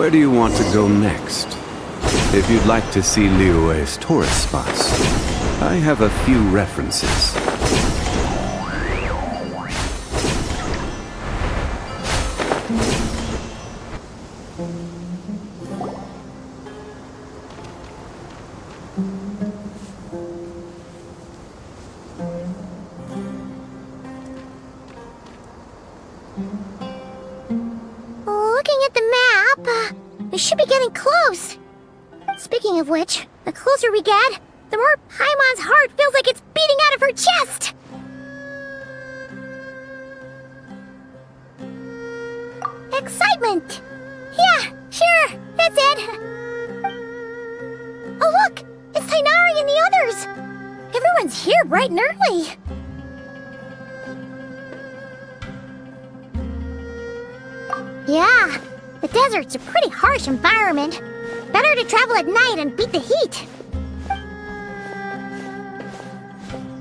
Where do you want to go next? If you'd like to see Liyue's tourist spots, I have a few references. Looking at the map, we should be getting close. Speaking of which, the closer we get, the more Paimon's heart feels like it's beating out of her chest. Excitement! Yeah, sure, that's it. Oh look, it's Tighnari and the others. Everyone's here bright and early. Yeah, the desert's a pretty harsh environment. Better to travel at night and beat the heat.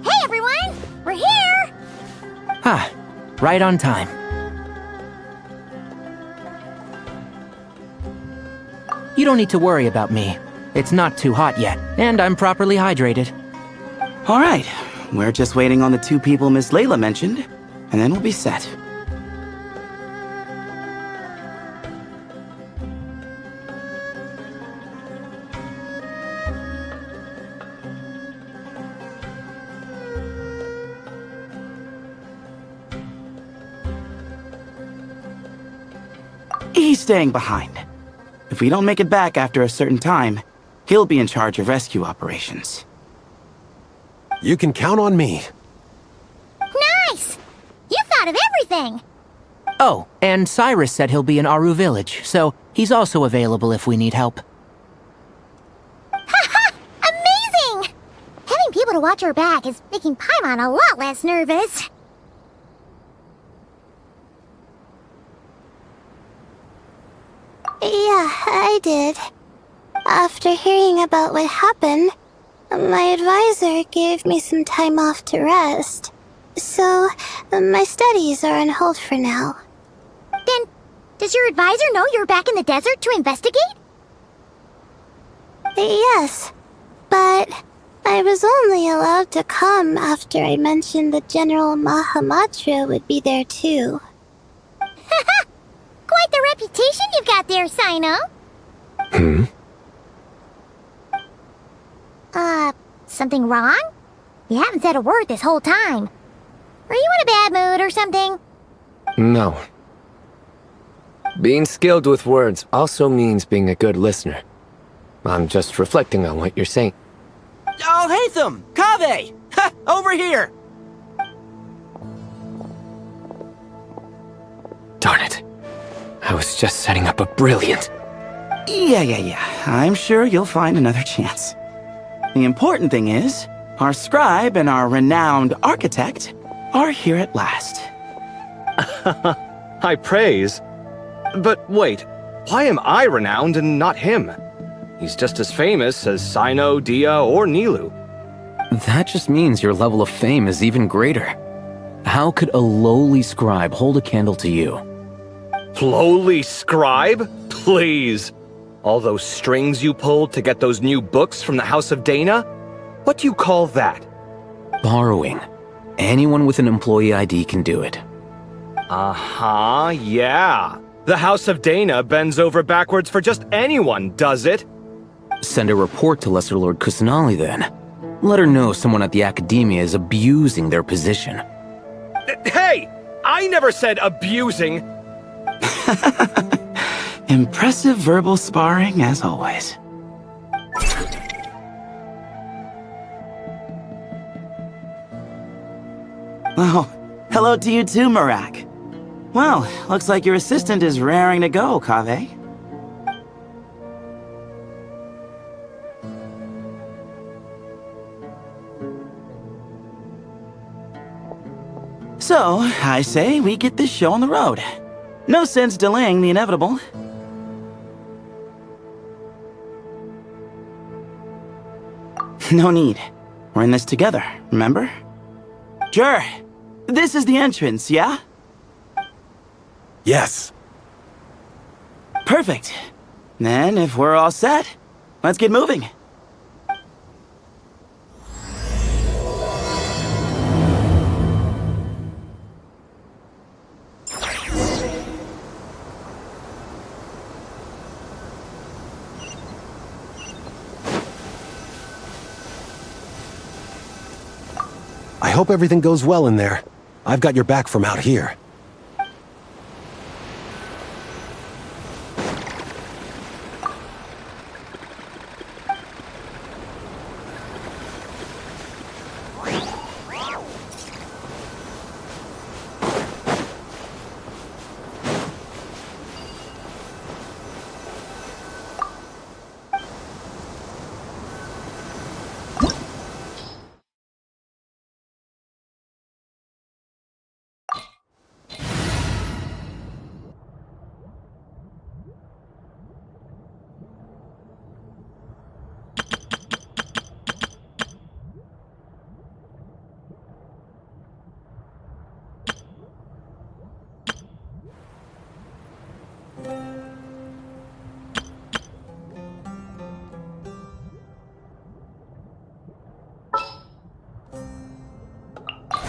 Hey everyone, we're here! Ah, right on time. You don't need to worry about me. It's not too hot yet, and I'm properly hydrated. All right, we're just waiting on the two people Miss Layla mentioned, and then we'll be set. He's staying behind. If we don't make it back after a certain time, he'll be in charge of rescue operations. You can count on me. Nice! You thought of everything! Oh, and Cyrus said he'll be in Aru Village, so he's also available if we need help. Haha! Amazing! Having people to watch our back is making Paimon a lot less nervous. Yeah, I did. After hearing about what happened, my advisor gave me some time off to rest. So, my studies are on hold for now. Then, does your advisor know you're back in the desert to investigate? Yes, but I was only allowed to come after I mentioned that General Mahamatra would be there too. Haha! Quite the reputation you've got there, Sino. Something wrong? You haven't said a word this whole time. Are you in a bad mood or something? No. Being skilled with words also means being a good listener. I'm just reflecting on what you're saying. Oh, Hatham! Kaveh! Ha! Over here! Darn it. I was just setting up a brilliant... Yeah. I'm sure you'll find another chance. The important thing is, our scribe and our renowned architect are here at last. High praise. But wait, why am I renowned and not him? He's just as famous as Sino, Dia, or Nilu. That just means your level of fame is even greater. How could a lowly scribe hold a candle to you? Lowly scribe? Please. All those strings you pulled to get those new books from the House of Dana? What do you call that? Borrowing. Anyone with an employee ID can do it. Uh-huh, yeah. The House of Dana bends over backwards for just anyone, does it? Send a report to Lesser Lord Kusanali then. Let her know someone at the Academia is abusing their position. Hey! I never said abusing! Impressive verbal sparring, as always. Oh, hello to you too, Marak. Well, looks like your assistant is raring to go, Kaveh. So, I say we get this show on the road. No sense delaying the inevitable. No need. We're in this together, remember? Sure. This is the entrance, yeah? Yes. Perfect. Then, if we're all set, let's get moving. I hope everything goes well in there. I've got your back from out here.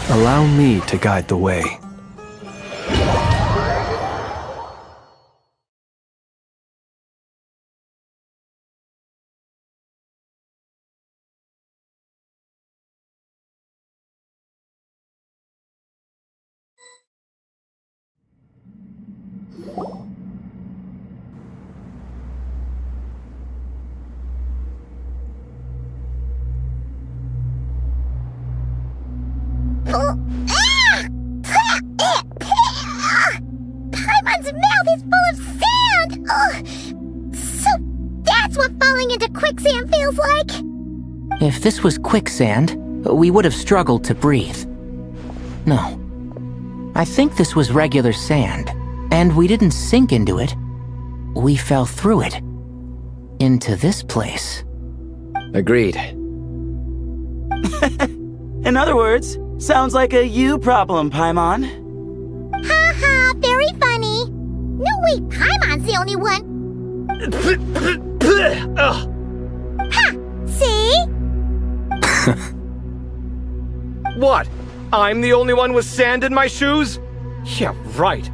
Allow me to guide the way. Paimon's mouth is full of sand! Ugh. So that's what falling into quicksand feels like? If this was quicksand, we would have struggled to breathe. No. I think this was regular sand, and we didn't sink into it. We fell through it. Into this place. Agreed. In other words, sounds like a you problem, Paimon. Haha, very funny. No way, Paimon's the only one. Ha! See? What? I'm the only one with sand in my shoes? Yeah, right.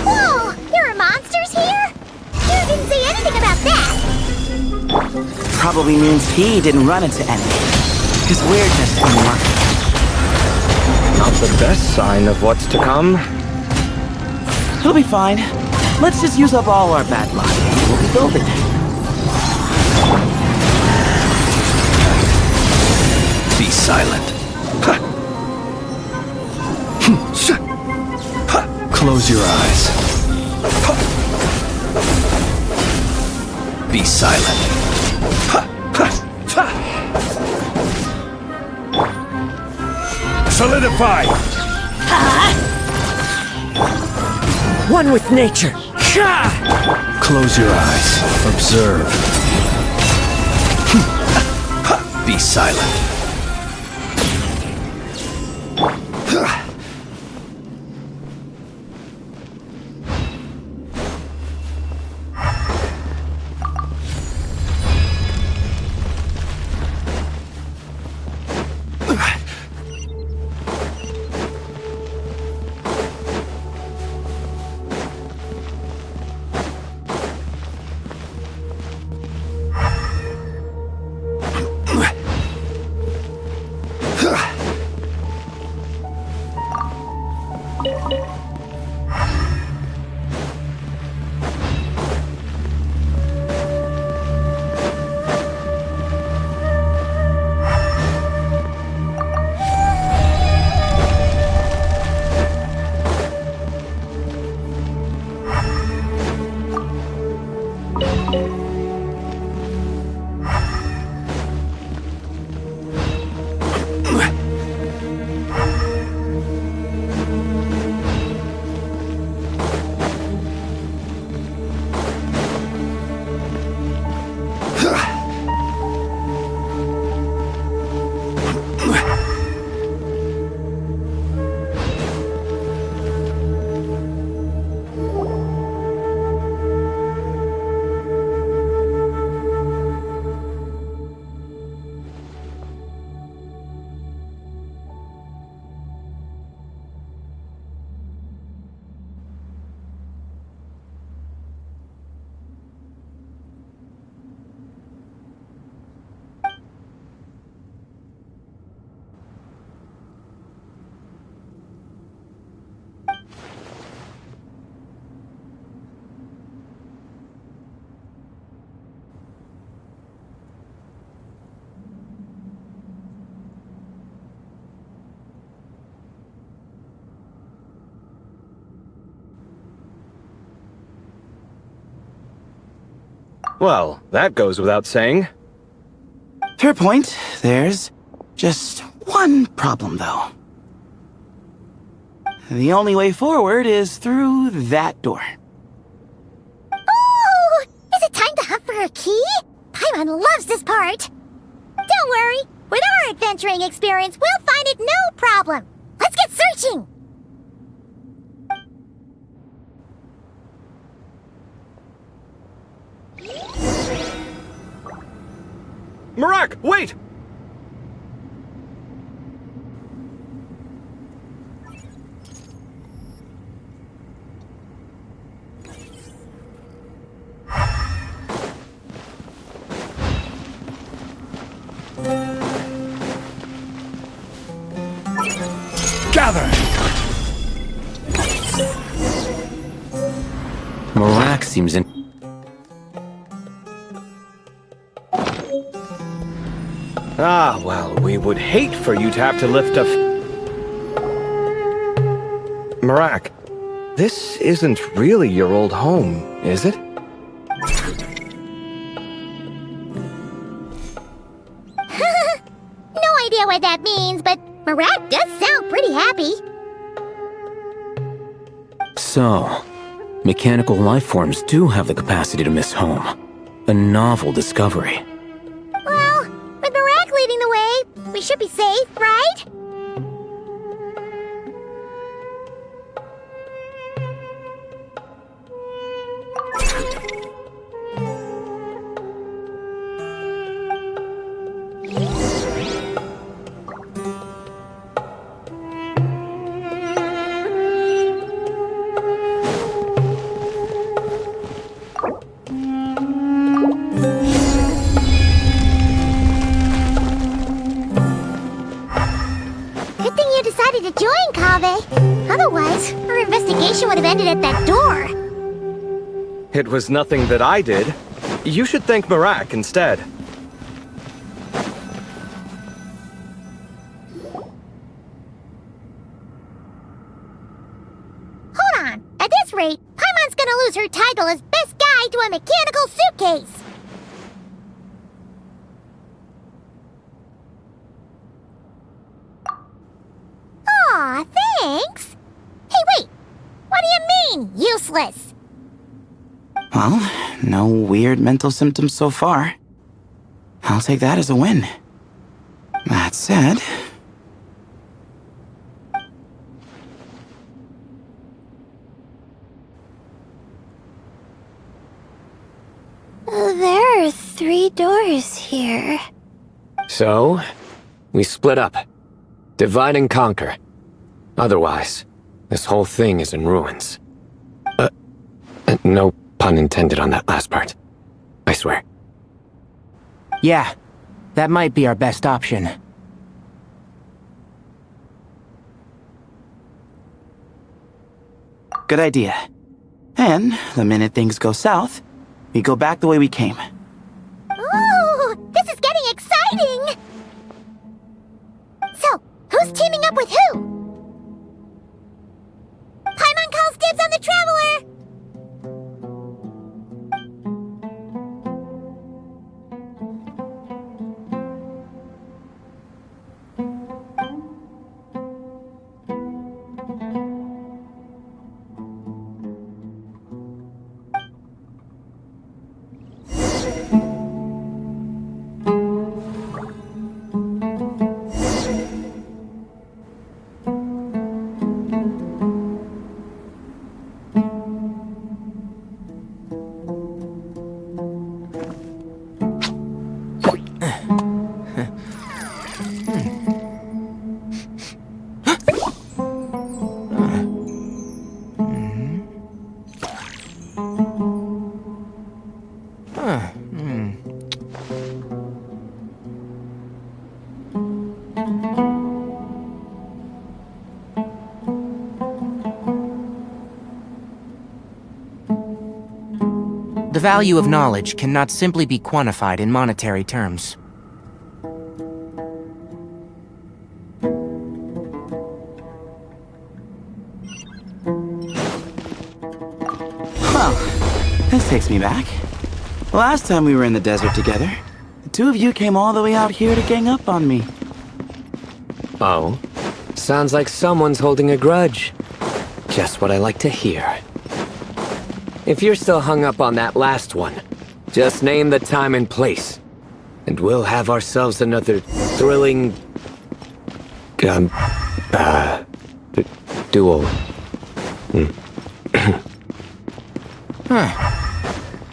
Whoa! There are monsters here? You didn't say anything about that. Probably means he didn't run into any. His weirdness anymore. Not the best sign of what's to come. He'll be fine. Let's just use up all our bad luck, and we'll be golden. Be silent. Close your eyes. Be silent. Solidify! One with nature. Close your eyes. Observe. Be silent. Well, that goes without saying. Fair point. There's just one problem, though. The only way forward is through that door. Oh! Is it time to hunt for a key? Paimon loves this part. Don't worry. With our adventuring experience, we'll find it no problem. Let's get searching! Marak, wait! Gather! Marak seems in. Ah, well, we would hate for you to have to lift a Marak, this isn't really your old home, is it? No idea what that means, but Marat does sound pretty happy. So, mechanical life forms do have the capacity to miss home. A novel discovery. Well, with Marat leading the way, we should be safe, right? Good thing you decided to join, Kaveh. Otherwise, our investigation would have ended at that door. It was nothing that I did. You should thank Marak instead. Hold on. At this rate, Paimon's gonna lose her title as best guide to a mechanical suitcase. Aw, thanks. Hey, wait. What do you mean, useless? Well, no weird mental symptoms so far. I'll take that as a win. That said... There are 3 doors here. So, we split up. Divide and conquer. Otherwise, this whole thing is in ruins. No pun intended on that last part. I swear. Yeah, that might be our best option. Good idea. And the minute things go south, we go back the way we came. Ooh, this is getting exciting! So, who's teaming up with who? Paimon calls dibs on the Traveler! The value of knowledge cannot simply be quantified in monetary terms. Well, this takes me back. Last time we were in the desert together, the two of you came all the way out here to gang up on me. Oh? Sounds like someone's holding a grudge. Just what I like to hear. If you're still hung up on that last one, just name the time and place, and we'll have ourselves another thrilling... duel.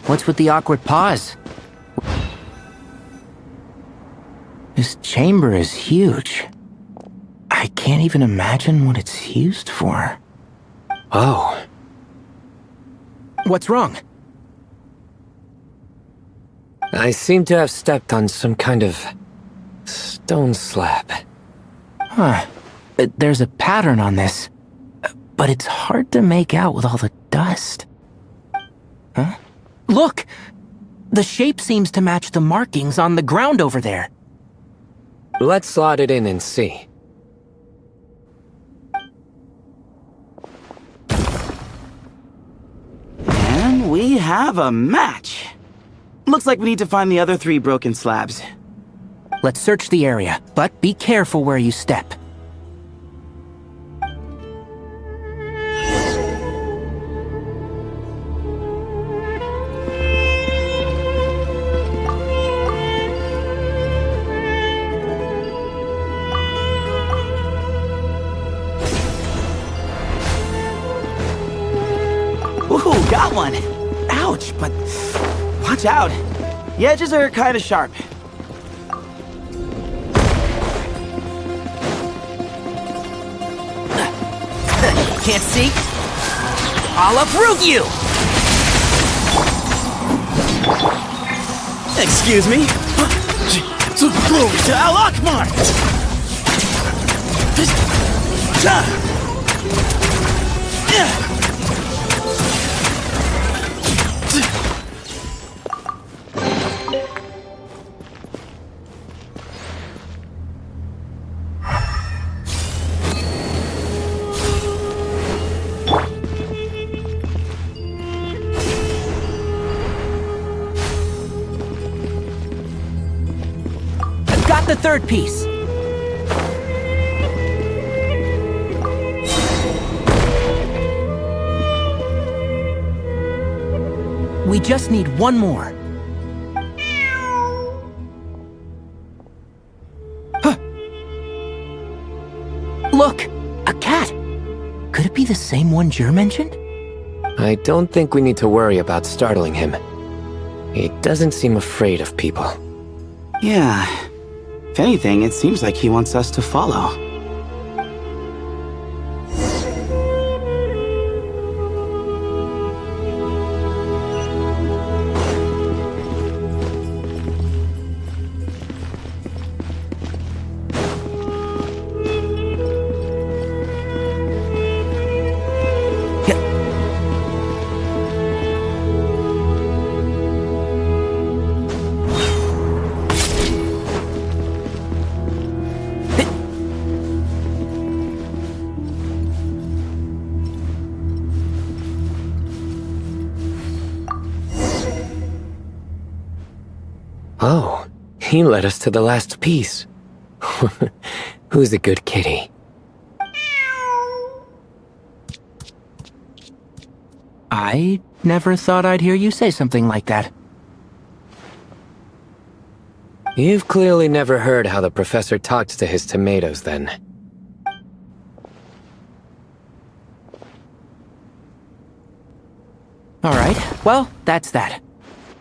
What's with the awkward pause? This chamber is huge. I can't even imagine what it's used for. Oh. What's wrong? I seem to have stepped on some kind of stone slab. Huh. There's a pattern on this, but it's hard to make out with all the dust. Huh? Look! The shape seems to match the markings on the ground over there. Let's slot it in and see. And we have a match. Looks like we need to find the other 3 broken slabs. Let's search the area, but be careful where you step. Ooh, got one! Ouch, but watch out. The edges are kind of sharp. Can't see? I'll uproot you! Excuse me? Glory to Al Akbar! Got the 3rd piece. We just need one more. Huh. Look, a cat. Could it be the same one Jer mentioned? I don't think we need to worry about startling him. He doesn't seem afraid of people. Yeah. If anything, it seems like he wants us to follow. Oh, he led us to the last piece. Who's a good kitty? I never thought I'd hear you say something like that. You've clearly never heard how the professor talks to his tomatoes, then. Alright, well, that's that.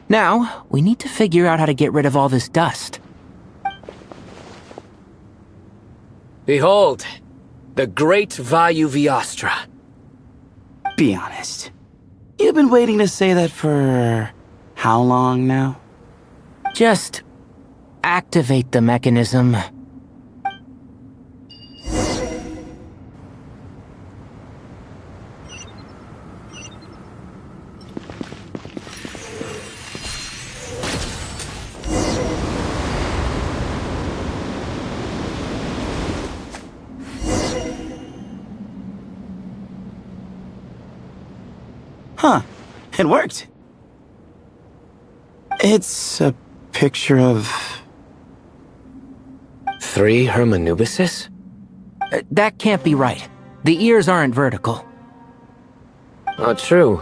Now, we need to figure out how to get rid of all this dust. Behold, the great Vayuviastra. Be honest. You've been waiting to say that for... how long now? Just activate the mechanism. Huh. It worked. It's a picture of... 3 Hermanubises? That can't be right. The ears aren't vertical. Oh, true.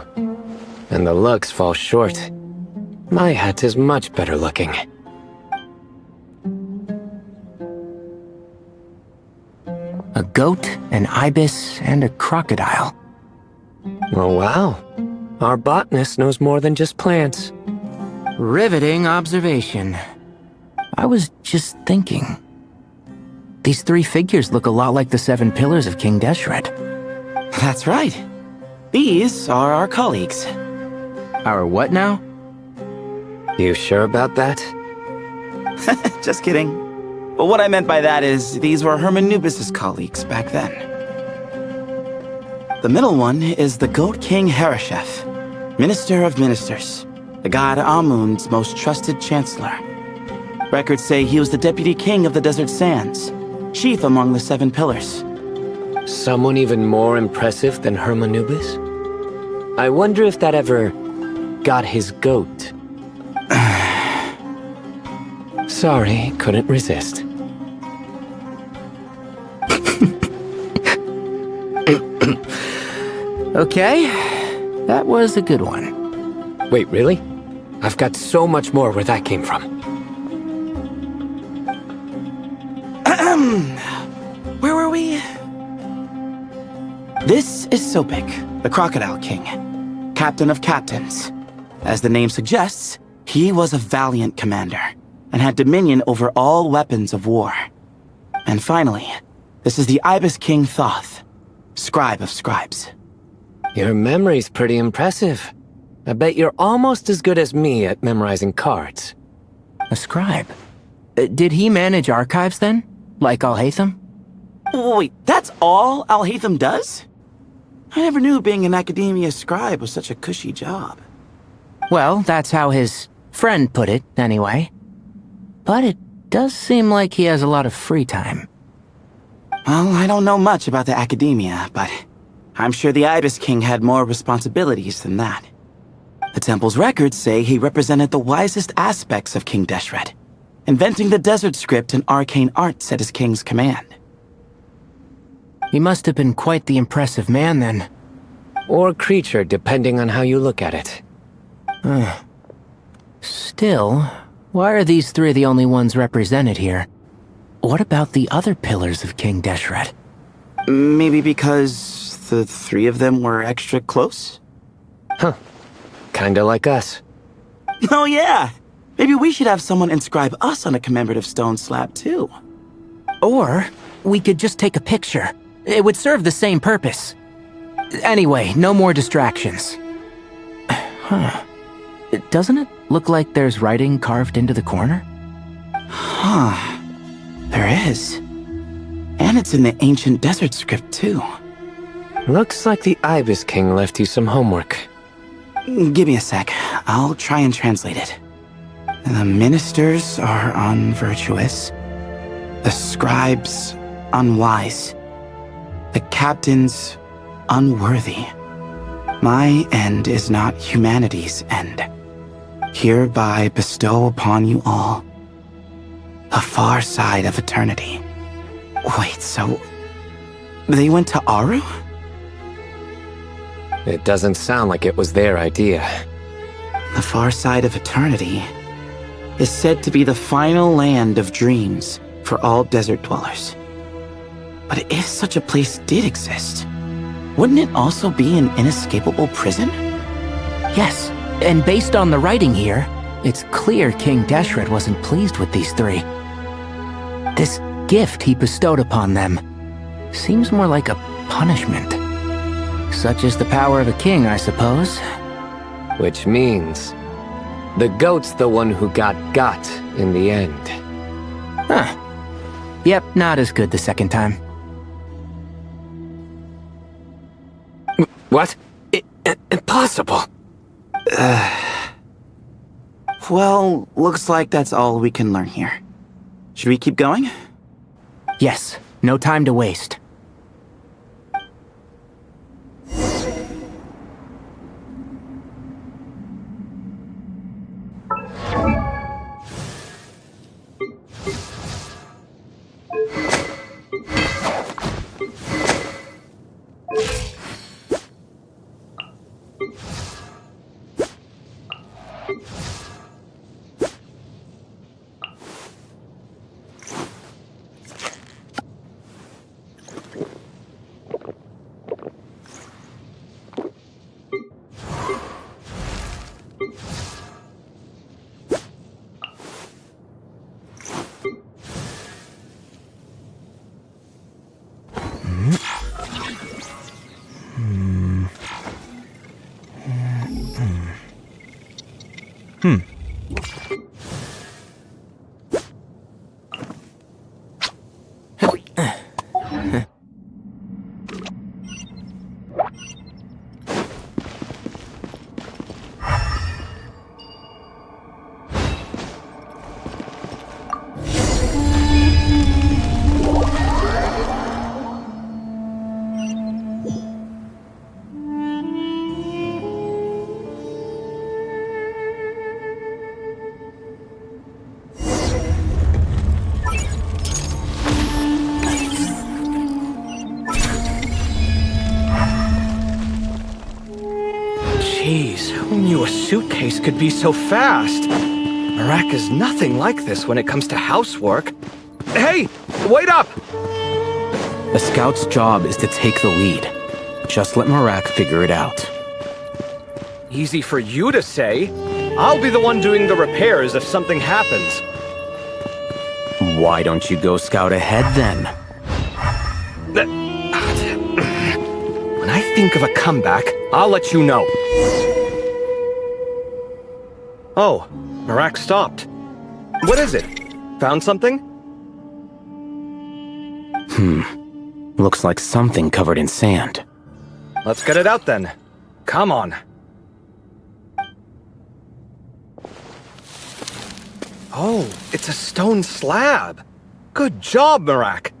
And the looks fall short. My hat is much better looking. A goat, an ibis, and a crocodile. Oh, wow. Our botanist knows more than just plants. Riveting observation. I was just thinking. These 3 figures look a lot like the 7 pillars of King Deshret. That's right. These are our colleagues. Our what now? You sure about that? Just kidding. But what I meant by that is these were Hermanubis' colleagues back then. The middle one is the Goat King Hereshef, Minister of Ministers, the god Amun's most trusted chancellor. Records say he was the deputy king of the Desert Sands, chief among the 7 pillars. Someone even more impressive than Hermanubis? I wonder if that ever got his goat. Sorry, couldn't resist. Okay, that was a good one. Wait, really? I've got so much more where that came from. Where were we? This is Sopik, the Crocodile King, captain of captains. As the name suggests, he was a valiant commander and had dominion over all weapons of war. And finally, this is the Ibis King Thoth, scribe of scribes. Your memory's pretty impressive. I bet you're almost as good as me at memorizing cards. A scribe? Did he manage archives then? Like Alhaitham? Wait, that's all Alhaitham does? I never knew being an academia scribe was such a cushy job. Well, that's how his friend put it, anyway. But it does seem like he has a lot of free time. Well, I don't know much about the academia, but I'm sure the Ibis King had more responsibilities than that. The temple's records say he represented the wisest aspects of King Deshret, inventing the desert script and arcane arts at his king's command. He must have been quite the impressive man then. Or creature, depending on how you look at it. Still, why are these 3 the only ones represented here? What about the other pillars of King Deshret? Maybe because the 3 of them were extra close? Huh. Kinda like us. Oh yeah! Maybe we should have someone inscribe us on a commemorative stone slab too. Or we could just take a picture. It would serve the same purpose. Anyway, no more distractions. Huh. Doesn't it look like there's writing carved into the corner? Huh. There is. And it's in the ancient desert script too. Looks like the Ibis King left you some homework. Give me a sec. I'll try and translate it. The ministers are unvirtuous. The scribes unwise. The captains unworthy. My end is not humanity's end. Hereby bestow upon you all the far side of eternity. Wait, so they went to Aru? It doesn't sound like it was their idea. The far side of eternity is said to be the final land of dreams for all desert dwellers. But if such a place did exist, wouldn't it also be an inescapable prison? Yes, and based on the writing here, it's clear King Deshret wasn't pleased with these 3. This gift he bestowed upon them seems more like a punishment. Such is the power of a king, I suppose. Which means the goat's the one who got in the end. Huh. Yep, not as good the second time. What? Impossible. Well, looks like that's all we can learn here. Should we keep going? Yes, no time to waste. Jeez, who knew a suitcase could be so fast? Marak is nothing like this when it comes to housework. Hey, wait up! A scout's job is to take the lead. Just let Marak figure it out. Easy for you to say. I'll be the one doing the repairs if something happens. Why don't you go scout ahead then? When I think of a comeback, I'll let you know. Oh, Marak stopped. What is it? Found something? Looks like something covered in sand. Let's get it out then. Come on. Oh, it's a stone slab. Good job, Marak.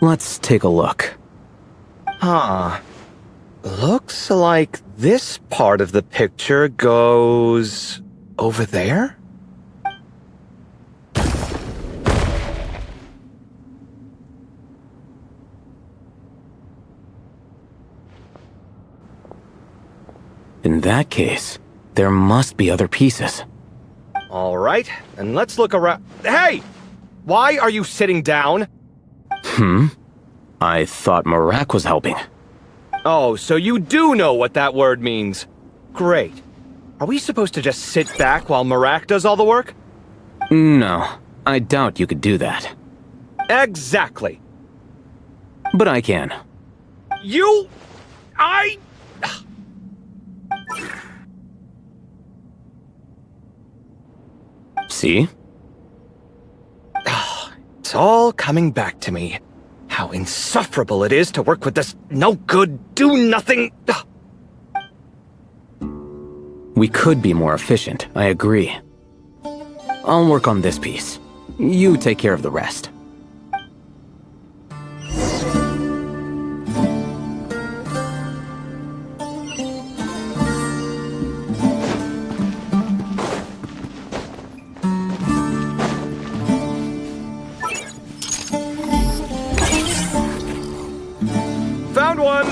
Let's take a look. Huh. Looks like this part of the picture goes over there? In that case, there must be other pieces. All right, and let's look around. Hey! Why are you sitting down? I thought Marak was helping. Oh, so you do know what that word means. Great. Are we supposed to just sit back while Marak does all the work? No, I doubt you could do that. Exactly. But I can. See? It's all coming back to me. How insufferable it is to work with this no-good, do-nothing... We could be more efficient, I agree. I'll work on this piece. You take care of the rest. Found one!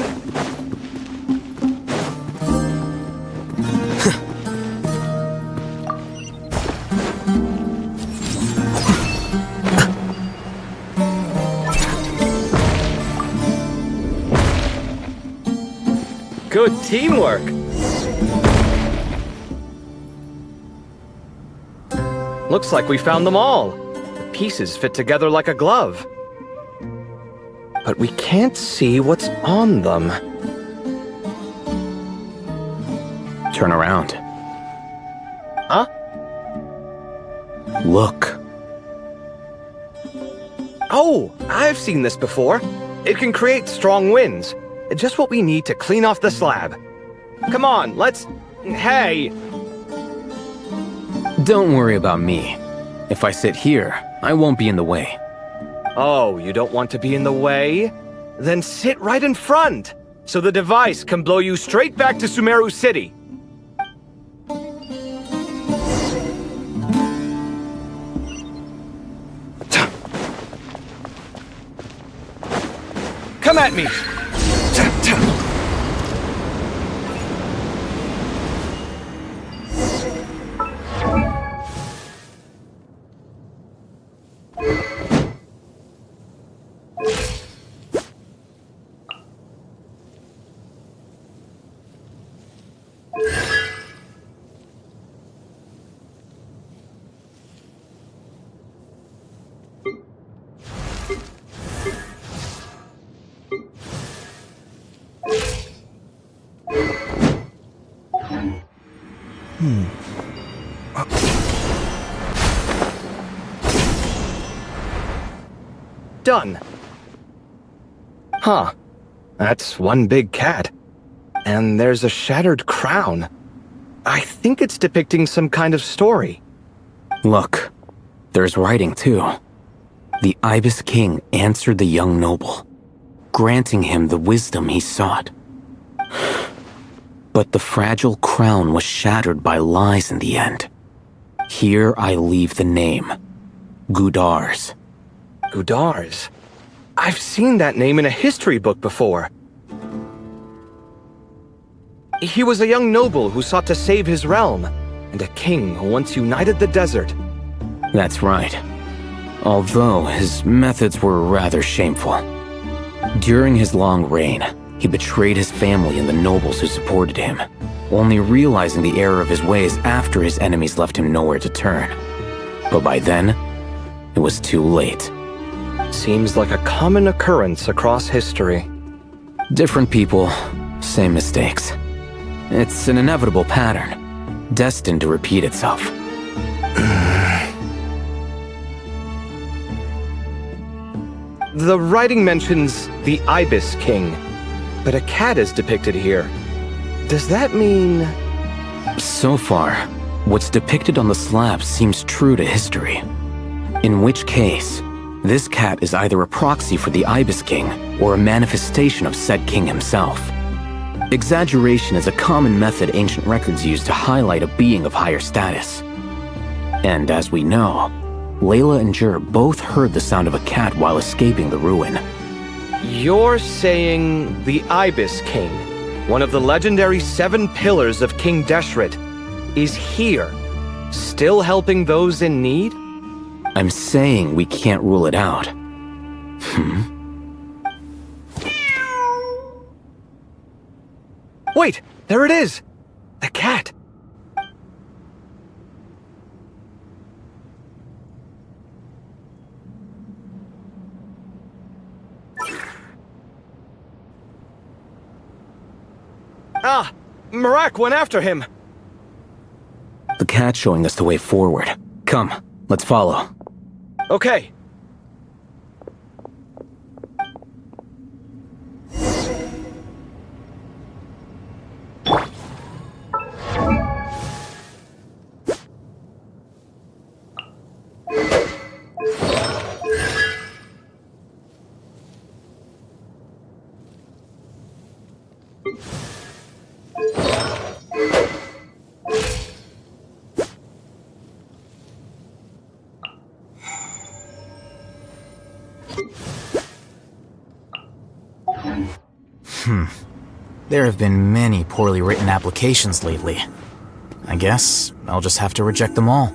Good teamwork! Looks like we found them all. The pieces fit together like a glove. But we can't see what's on them. Turn around. Huh? Look. Oh, I've seen this before. It can create strong winds. Just what we need to clean off the slab. Come on, let's... Hey! Don't worry about me. If I sit here, I won't be in the way. Oh, you don't want to be in the way? Then sit right in front, so the device can blow you straight back to Sumeru City. Come at me! Done. Huh. That's one big cat. And there's a shattered crown. I think it's depicting some kind of story. Look, there's writing too. The Ibis King answered the young noble, granting him the wisdom he sought. But the fragile crown was shattered by lies in the end. Here I leave the name, Gudars. Gudars. I've seen that name in a history book before. He was a young noble who sought to save his realm, and a king who once united the desert. That's right. Although his methods were rather shameful. During his long reign, he betrayed his family and the nobles who supported him, only realizing the error of his ways after his enemies left him nowhere to turn. But by then, it was too late. Seems like a common occurrence across history. Different people, same mistakes. It's an inevitable pattern, destined to repeat itself. The writing mentions the Ibis King, but a cat is depicted here. Does that mean... So far, what's depicted on the slab seems true to history. In which case, this cat is either a proxy for the Ibis King or a manifestation of said king himself. Exaggeration is a common method ancient records use to highlight a being of higher status. And as we know, Layla and Jur both heard the sound of a cat while escaping the ruin. You're saying the Ibis King, one of the legendary 7 pillars of King Deshret, is here, still helping those in need? I'm saying we can't rule it out. Wait, there it is! The cat! Ah! Marak went after him! The cat's showing us the way forward. Come, let's follow. Okay. There have been many poorly written applications lately. I guess I'll just have to reject them all.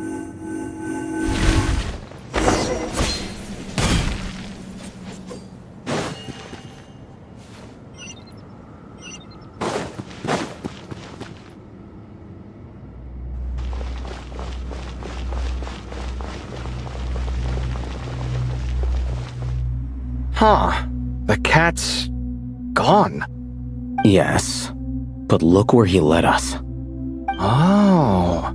Huh. The cat's... gone. Yes, but look where he led us. Oh.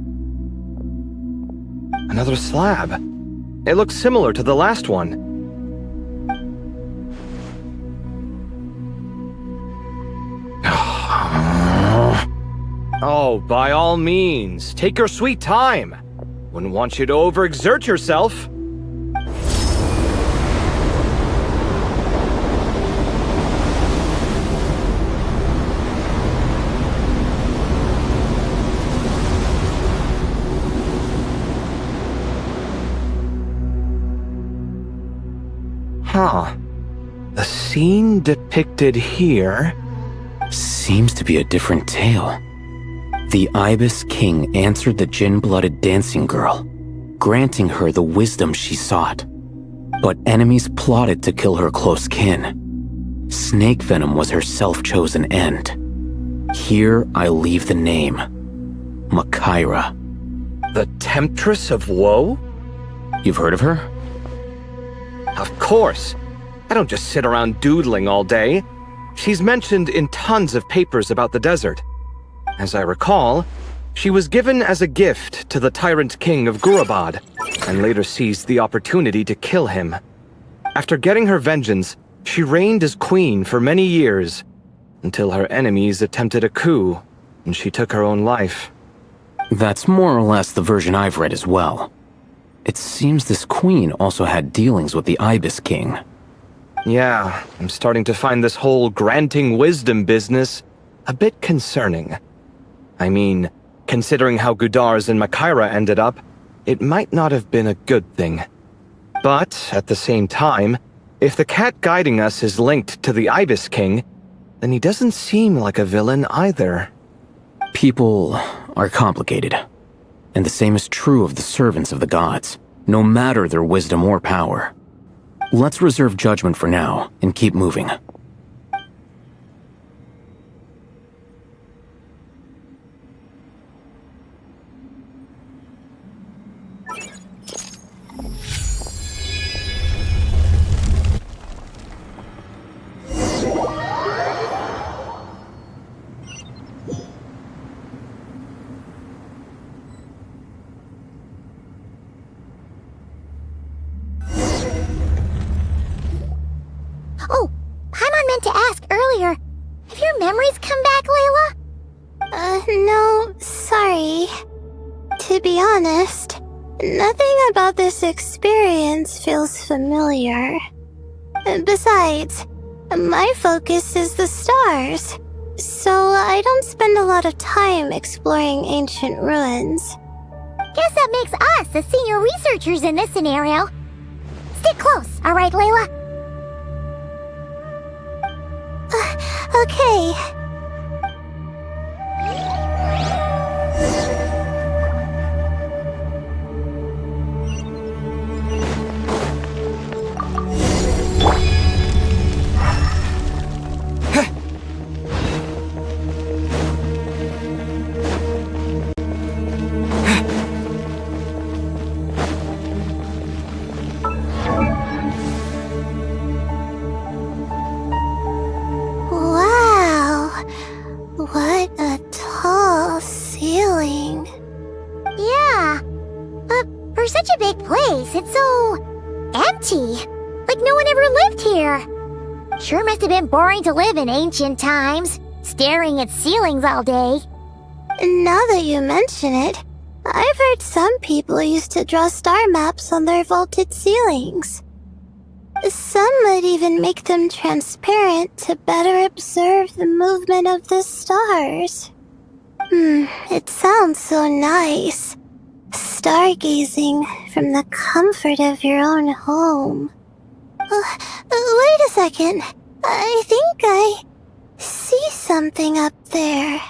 Another slab. It looks similar to the last one. Oh, by all means, take your sweet time. Wouldn't want you to overexert yourself. Huh. The scene depicted here... Seems to be a different tale. The Ibis King answered the gin-blooded dancing girl, granting her the wisdom she sought. But enemies plotted to kill her close kin. Snake venom was her self-chosen end. Here I leave the name, Makaira. The Temptress of Woe? You've heard of her? Of course. I don't just sit around doodling all day. She's mentioned in tons of papers about the desert. As I recall, She was given as a gift to the tyrant king of Gurabad, and later seized the opportunity to kill him. After getting her vengeance, she reigned as queen for many years, until her enemies attempted a coup, and she took her own life. That's more or less the version I've read as well. It seems this queen also had dealings with the Ibis King. Yeah, I'm starting to find this whole granting wisdom business a bit concerning. I mean, considering how Gudars and Makaira ended up, it might not have been a good thing. But, at the same time, if the cat guiding us is linked to the Ibis King, then he doesn't seem like a villain either. People are complicated. And the same is true of the servants of the gods, no matter their wisdom or power. Let's reserve judgment for now and keep moving. Oh, Paimon meant to ask earlier. Have your memories come back, Layla? No, sorry. To be honest, nothing about this experience feels familiar. Besides, my focus is the stars, so I don't spend a lot of time exploring ancient ruins. Guess that makes us the senior researchers in this scenario. Stick close, alright, Layla? Okay. Wow. What a tall ceiling. Yeah. For such a big place, it's so empty. Like no one ever lived here. Sure must have been boring to live in ancient times, staring at ceilings all day. Now that you mention it, I've heard some people used to draw star maps on their vaulted ceilings. Some might even make them transparent to better observe the movement of the stars. It sounds so nice. Stargazing from the comfort of your own home. Wait a second. I think I see something up there.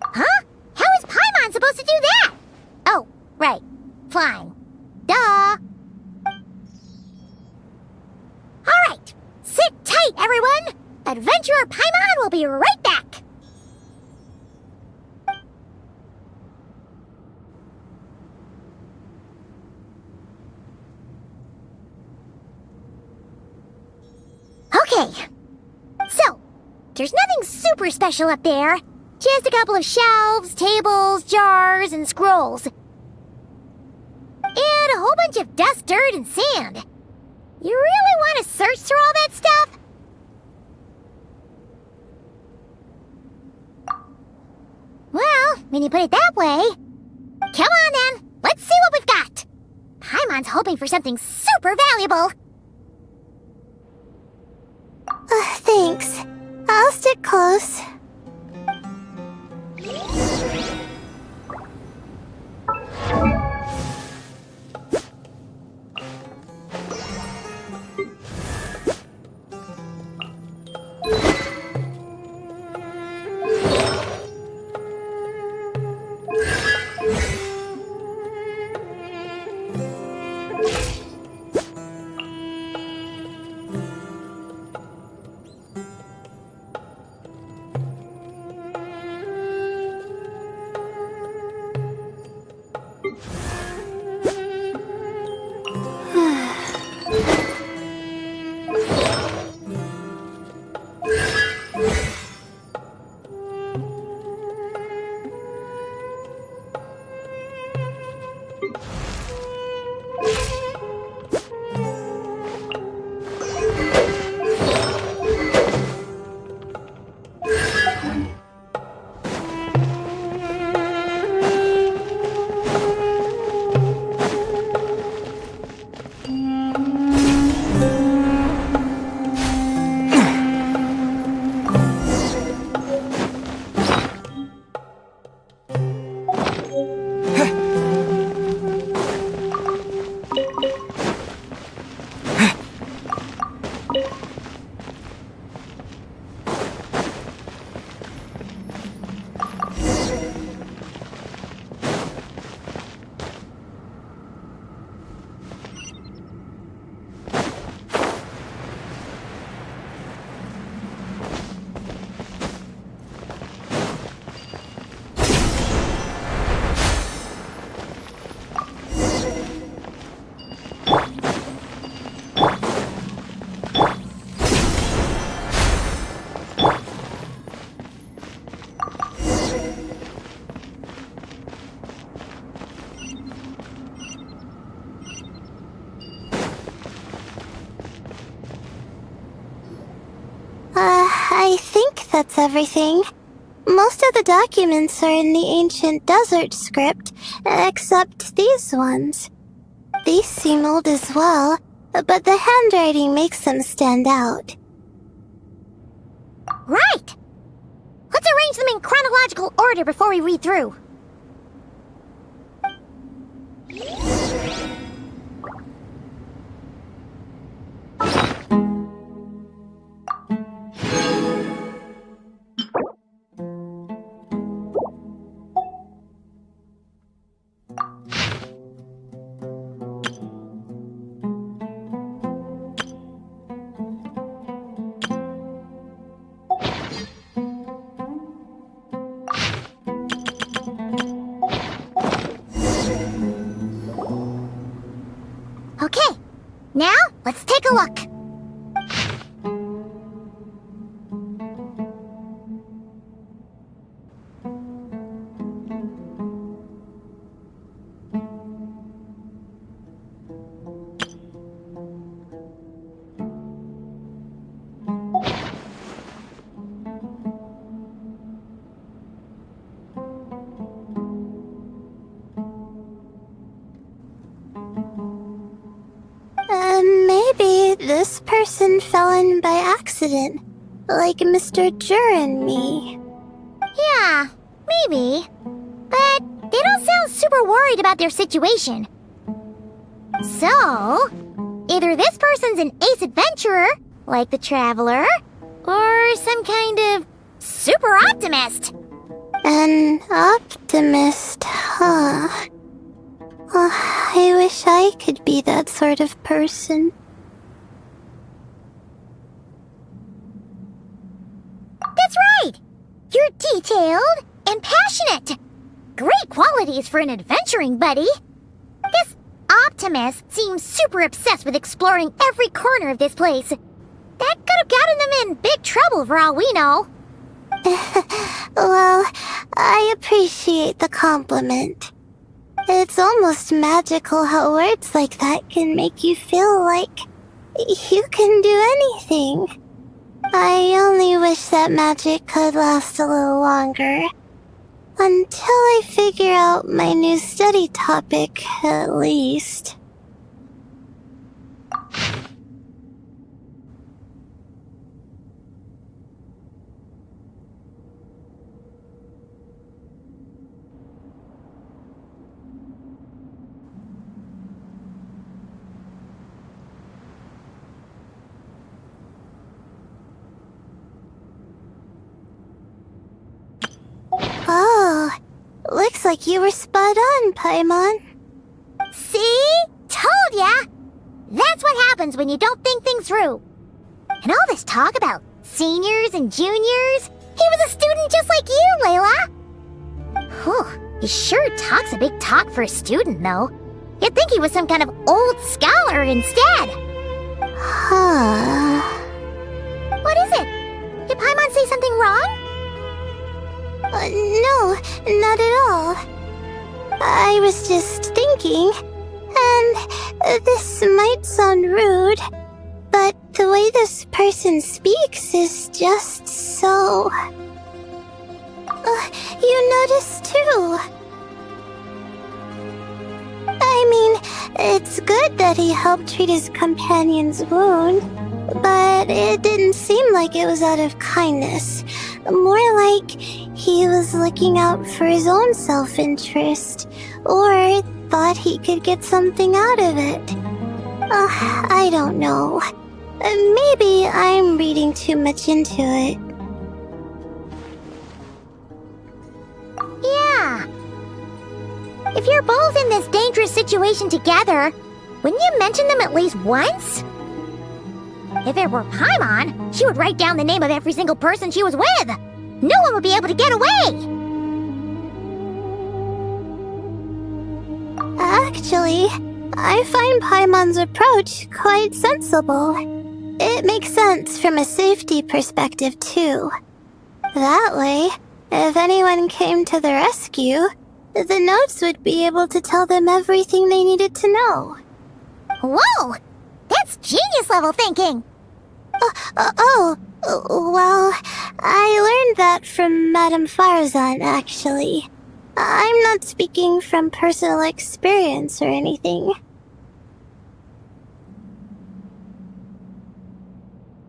Huh? How is Paimon supposed to do that? Oh, right. Flying. Duh. Alright. Sit tight, everyone. Adventurer Paimon will be right back. Okay. So, there's nothing super special up there. Just a couple of shelves, tables, jars, and scrolls. And a whole bunch of dust, dirt, and sand. You really want to search through all that stuff? Well, when you put it that way... Come on then, let's see what we've got. Paimon's hoping for something super valuable. Thanks. I'll stick close. I think that's everything. Most of the documents are in the ancient desert script, except these ones. These seem old as well, but the handwriting makes them stand out. Right! Let's arrange them in chronological order before we read through. Okay, now let's take a look. Maybe this person fell in by accident, like Mr. Jur and me. Yeah, maybe. But they don't sound super worried about their situation. So, either this person's an ace adventurer, like the Traveler, or some kind of super optimist. An optimist, huh? Oh, I wish I could be that sort of person. That's right! You're detailed and passionate. Great qualities for an adventuring buddy. This optimist seems super obsessed with exploring every corner of this place. That could have gotten them in big trouble for all we know. Well, I appreciate the compliment. It's almost magical how words like that can make you feel like you can do anything. I only wish that magic could last a little longer. Until I figure out my new study topic, at least. Oh, looks like you were spot on, Paimon. See? Told ya! That's what happens when you don't think things through. And all this talk about seniors and juniors, he was a student just like you, Layla. Whew, he sure talks a big talk for a student, though. You'd think he was some kind of old scholar instead. Huh. What is it? Did Paimon say something wrong? No, not at all. I was just thinking, and this might sound rude, but the way this person speaks is just so... you notice too. I mean, it's good that he helped treat his companion's wound, but it didn't seem like it was out of kindness. More like he was looking out for his own self-interest, or thought he could get something out of it. I don't know. Maybe I'm reading too much into it. Yeah. If you're both in this dangerous situation together, wouldn't you mention them at least once? If it were Paimon, she would write down the name of every single person she was with. No one would be able to get away. Actually, I find Paimon's approach quite sensible. It makes sense from a safety perspective, too. That way, if anyone came to the rescue, the notes would be able to tell them everything they needed to know. Whoa! That's genius level thinking! Well, I learned that from Madame Farazan, actually. I'm not speaking from personal experience or anything.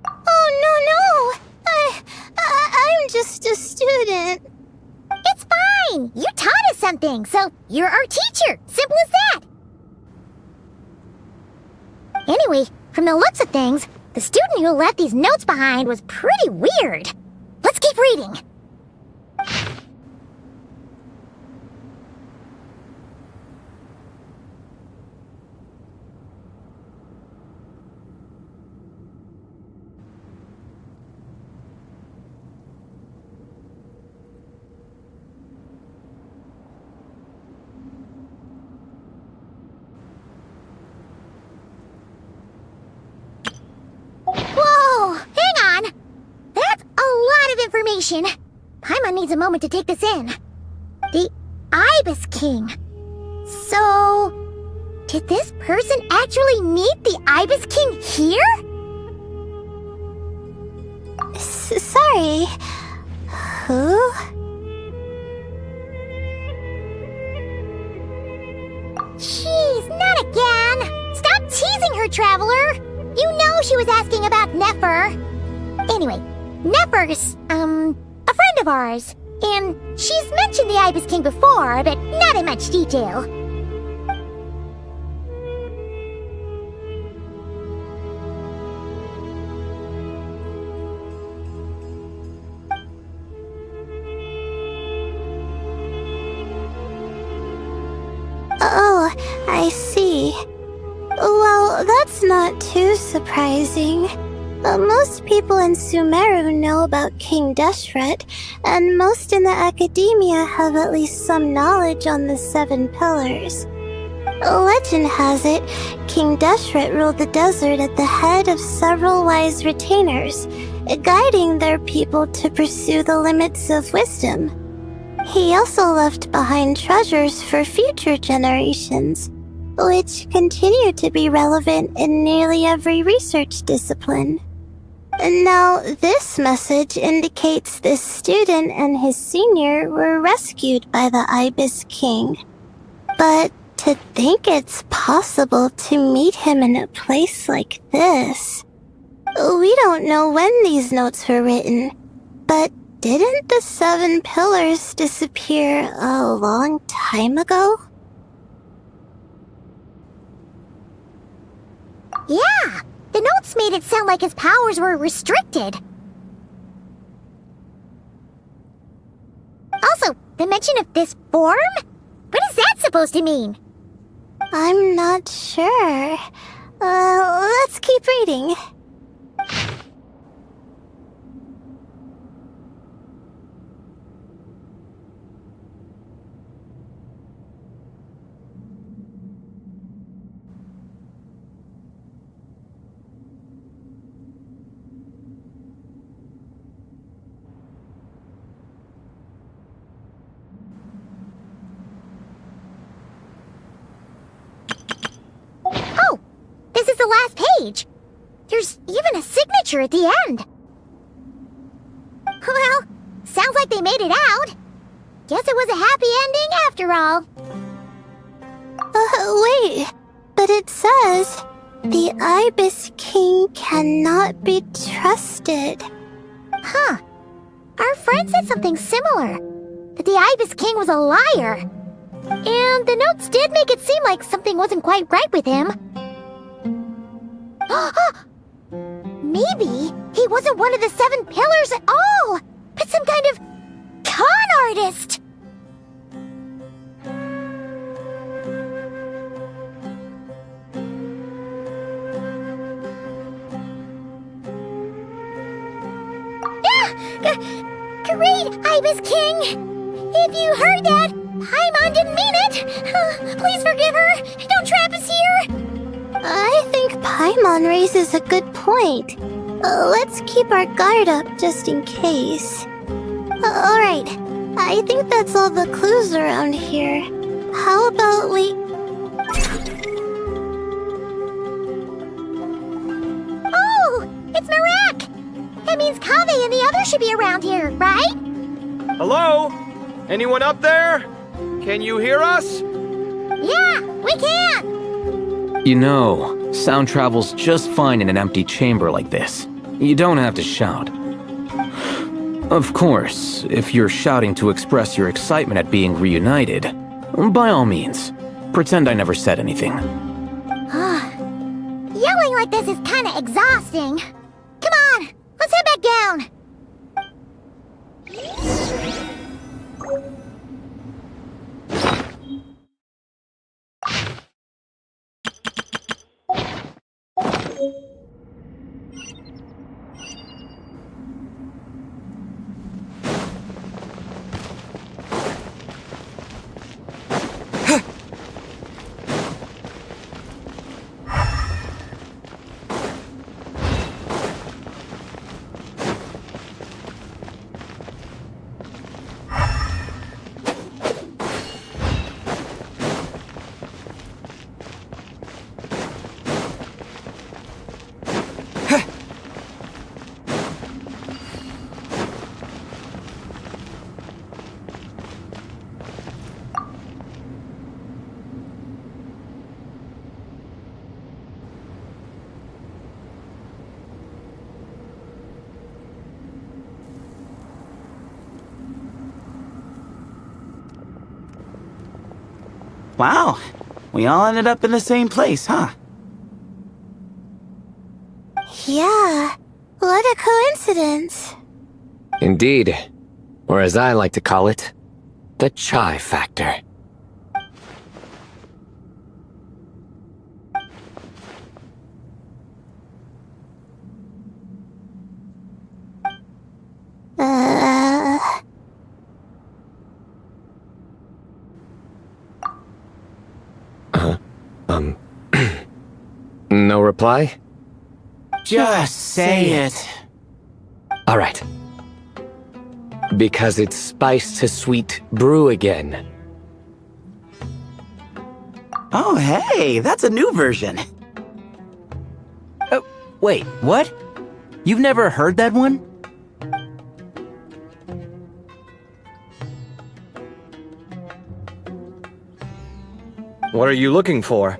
Oh, no! I'm just a student. It's fine! You taught us something, so you're our teacher. Simple as that. Anyway, from the looks of things, the student who left these notes behind was pretty weird. Let's keep reading. Whoa! Hang on! That's a lot of information. Paimon needs a moment to take this in. The Ibis King. So... did this person actually meet the Ibis King here? Sorry. Who? Jeez, not again! Stop teasing her, Traveler! You know she was asking about Nefer. Anyway, Nefer's, a friend of ours. And she's mentioned the Ibis King before, but not in much detail. Oh, I see. Well, that's not too surprising. Most people in Sumeru know about King Deshret, and most in the academia have at least some knowledge on the 7 pillars. Legend has it, King Deshret ruled the desert at the head of several wise retainers, guiding their people to pursue the limits of wisdom. He also left behind treasures for future generations, which continue to be relevant in nearly every research discipline. Now, this message indicates this student and his senior were rescued by the Ibis King. But to think it's possible to meet him in a place like this... We don't know when these notes were written, but didn't the 7 pillars disappear a long time ago? Yeah, the notes made it sound like his powers were restricted. Also, the mention of this form? What is that supposed to mean? I'm not sure. Let's keep reading. Oh, this is the last page. There's even a signature at the end. Well, sounds like they made it out. Guess it was a happy ending after all. Wait, but it says, the Ibis King cannot be trusted. Huh. Our friend said something similar. That the Ibis King was a liar. And the notes did make it seem like something wasn't quite right with him. Maybe he wasn't one of the 7 pillars at all, but some kind of con artist. Great, Ibis King! If you heard that, Paimon didn't mean it! Please forgive her! Don't trap us here! I think Paimon raises a good point. Let's keep our guard up just in case. Alright, I think that's all the clues around here. How about we... Oh! It's Marak! That means and the others should be around here, right? Hello? Anyone up there? Can you hear us? Yeah, we can! You know, sound travels just fine in an empty chamber like this. You don't have to shout. Of course, if you're shouting to express your excitement at being reunited, by all means, pretend I never said anything. Yelling like this is kinda exhausting. Come on, let's head back down. Wow, we all ended up in the same place, huh? Yeah, what a coincidence. Indeed. Or as I like to call it, the chai factor. No reply? Just say it. Alright. Because it's spice to sweet brew again. Oh, hey, that's a new version. Wait, what? You've never heard that one? What are you looking for?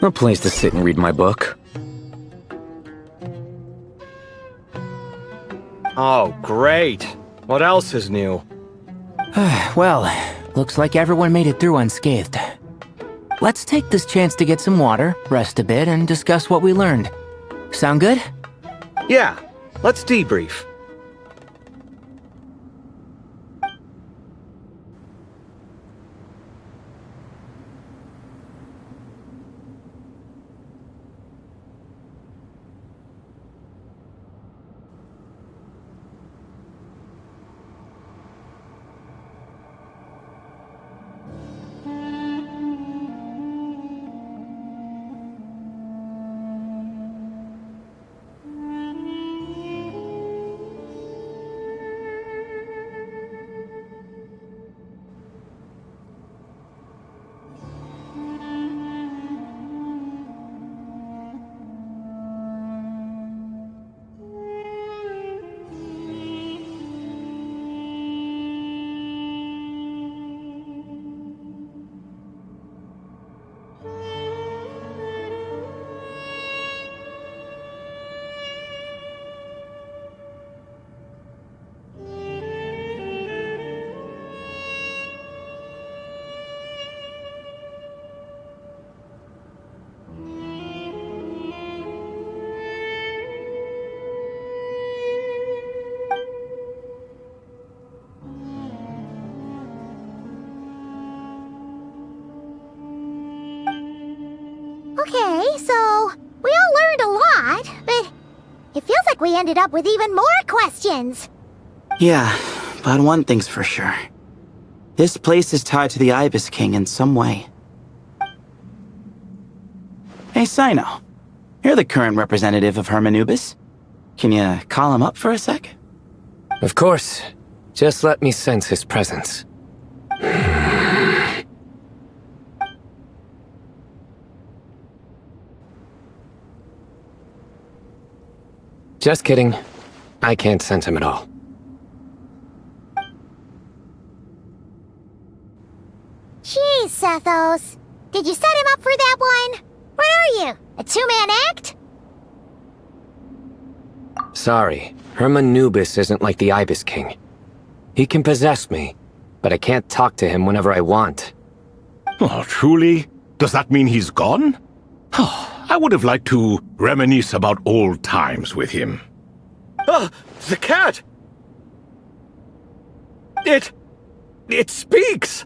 A place to sit and read my book. Oh, great. What else is new? Well, looks like everyone made it through unscathed. Let's take this chance to get some water, rest a bit, and discuss what we learned. Sound good? Yeah, let's debrief. Okay, so we all learned a lot, but it feels like we ended up with even more questions. Yeah, but one thing's for sure. This place is tied to the Ibis King in some way. Hey, Sino. You're the current representative of Hermanubis. Can you call him up for a sec? Of course. Just let me sense his presence. Just kidding. I can't sense him at all. Jeez, Sethos. Did you set him up for that one? What are you, a two-man act? Sorry, Herman Nubis isn't like the Ibis King. He can possess me, but I can't talk to him whenever I want. Oh, truly? Does that mean he's gone? I would have liked to reminisce about old times with him. Ah, the cat! It speaks!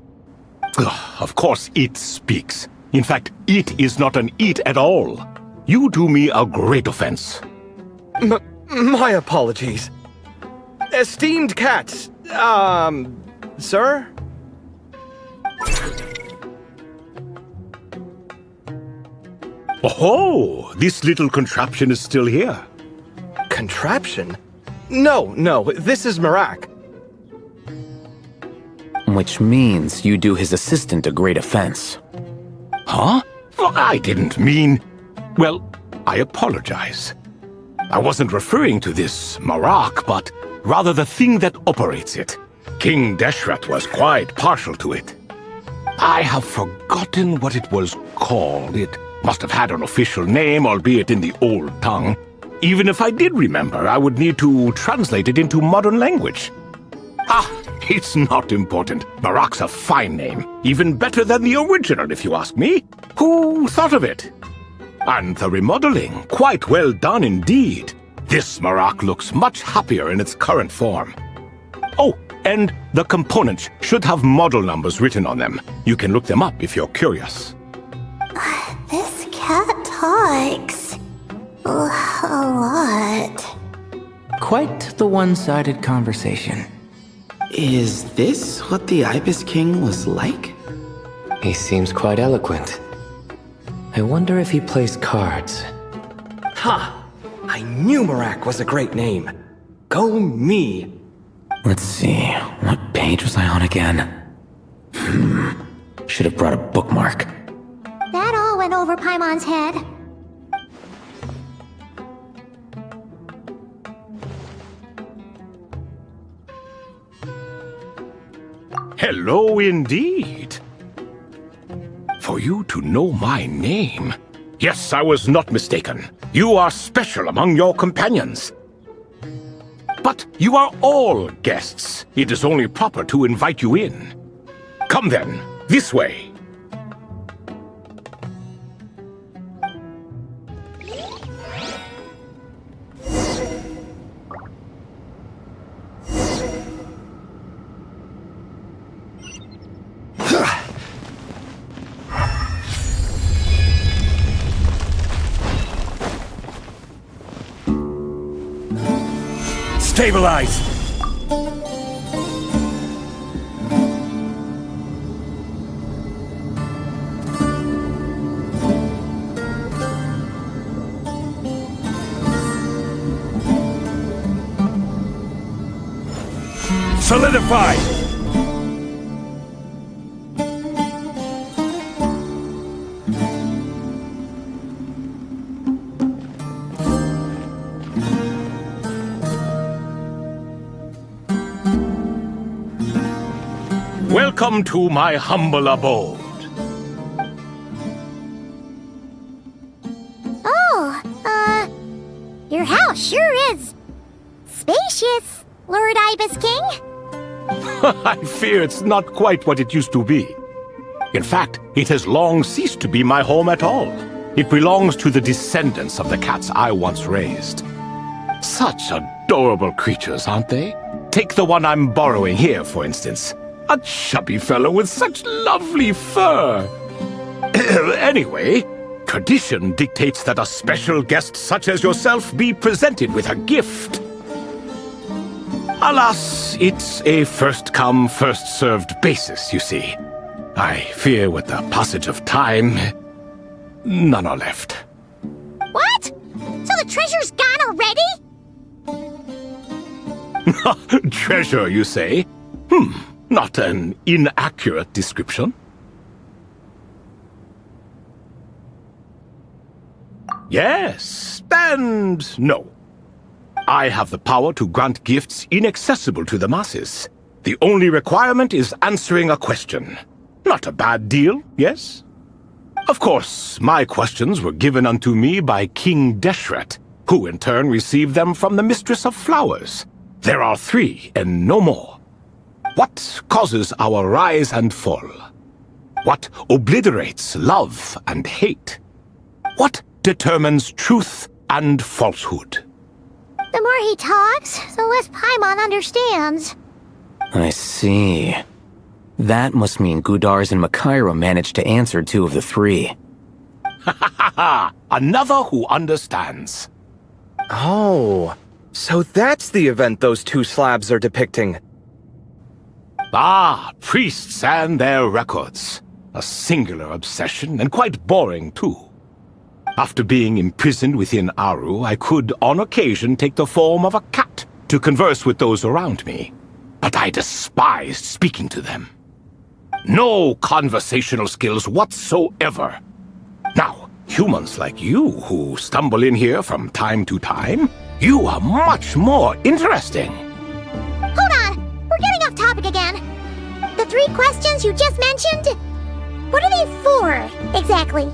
Of course it speaks. In fact, it is not an it at all. You do me a great offense. My apologies. Esteemed cats, sir? Oh, this little contraption is still here. Contraption? No, this is Marak. Which means you do his assistant a great offense. Huh? Well, I didn't mean... Well, I apologize. I wasn't referring to this Marak, but rather the thing that operates it. King Deshret was quite partial to it. I have forgotten what it was called. It must have had an official name, albeit in the old tongue. Even if I did remember, I would need to translate it into modern language. It's not important. Marak's a fine name. Even better than the original, if you ask me. Who thought of it? And the remodeling, quite well done indeed. This Marak looks much happier in its current form. Oh, and the components should have model numbers written on them. You can look them up if you're curious. This cat talks. A lot. Quite the one-sided conversation. Is this what the Ibis King was like? He seems quite eloquent. I wonder if he plays cards. Ha! I knew Marak was a great name. Go me! Let's see, what page was I on again? Should have brought a bookmark. That all went over Paimon's head. Hello indeed. For you to know my name. Yes, I was not mistaken. You are special among your companions. But you are all guests. It is only proper to invite you in. Come then, this way. Stabilize! Solidify! Welcome to my humble abode. Your house sure is spacious, Lord Ibis King. I fear it's not quite what it used to be. In fact, it has long ceased to be my home at all. It belongs to the descendants of the cats I once raised. Such adorable creatures, aren't they? Take the one I'm borrowing here, for instance. A chubby fellow with such lovely fur. Anyway, tradition dictates that a special guest such as yourself be presented with a gift. Alas, it's a first-come, first-served basis, you see. I fear with the passage of time, none are left. What? So the treasure's gone already? Treasure, you say? Not an inaccurate description. Yes, and no. I have the power to grant gifts inaccessible to the masses. The only requirement is answering a question. Not a bad deal, yes? Of course, my questions were given unto me by King Deshret, who in turn received them from the Mistress of Flowers. There are 3, and no more. What causes our rise and fall? What obliterates love and hate? What determines truth and falsehood? The more he talks, the less Paimon understands. I see. That must mean Gudars and Makaira managed to answer 2 of the 3. Another who understands. Oh, so that's the event those 2 slabs are depicting. Ah, priests and their records. A singular obsession, and quite boring too. After being imprisoned within Aru, I could, on occasion, take the form of a cat to converse with those around me. But I despised speaking to them. No conversational skills whatsoever. Now, humans like you who stumble in here from time to time, you are much more interesting. Hold on! We're getting off topic again. The 3 questions you just mentioned? What are they for, exactly?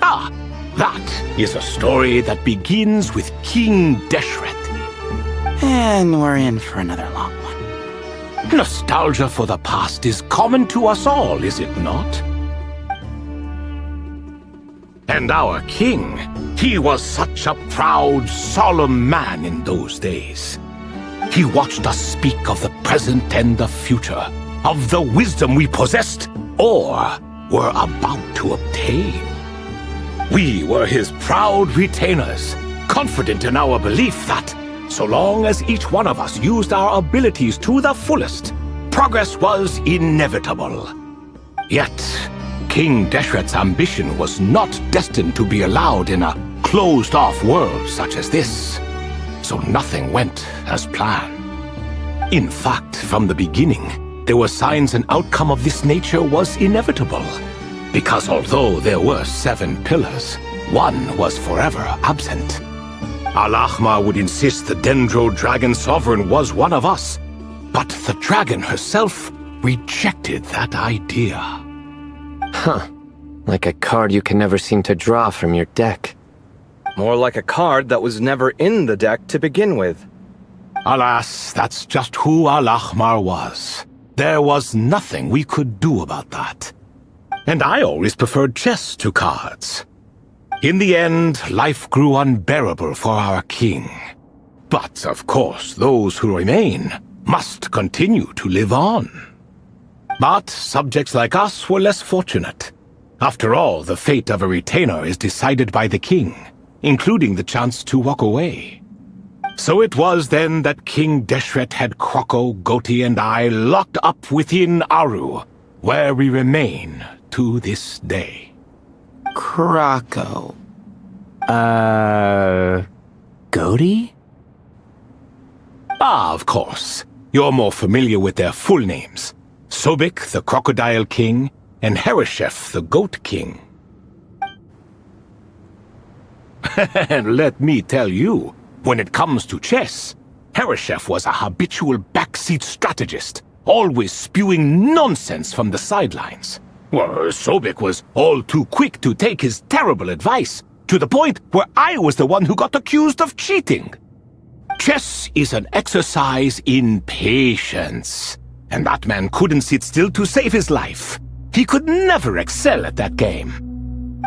Ah, that is a story that begins with King Deshret. And we're in for another long one. Nostalgia for the past is common to us all, is it not? And our king, he was such a proud, solemn man in those days. He watched us speak of the present and the future, of the wisdom we possessed or were about to obtain. We were his proud retainers, confident in our belief that, so long as each one of us used our abilities to the fullest, progress was inevitable. Yet, King Deshret's ambition was not destined to be allowed in a closed-off world such as this, so nothing went as planned. In fact, from the beginning, there were signs an outcome of this nature was inevitable, because although there were 7 pillars, one was forever absent. Al-Ahmar would insist the Dendro Dragon Sovereign was one of us, but the dragon herself rejected that idea. Huh. Like a card you can never seem to draw from your deck. More like a card that was never in the deck to begin with. Alas, that's just who Al-Ahmar was. There was nothing we could do about that. And I always preferred chess to cards. In the end, life grew unbearable for our king. But, of course, those who remain must continue to live on. But subjects like us were less fortunate. After all, the fate of a retainer is decided by the king, including the chance to walk away. So it was then that King Deshret had Kroko, Goti, and I locked up within Aru, where we remain to this day. Kroko. Goti? Ah, of course. You're more familiar with their full names. Sobek, the Crocodile King, and Hereshef, the Goat King. And let me tell you, when it comes to chess, Hereshef was a habitual backseat strategist, always spewing nonsense from the sidelines. Well, Sobek was all too quick to take his terrible advice, to the point where I was the one who got accused of cheating. Chess is an exercise in patience, and that man couldn't sit still to save his life. He could never excel at that game.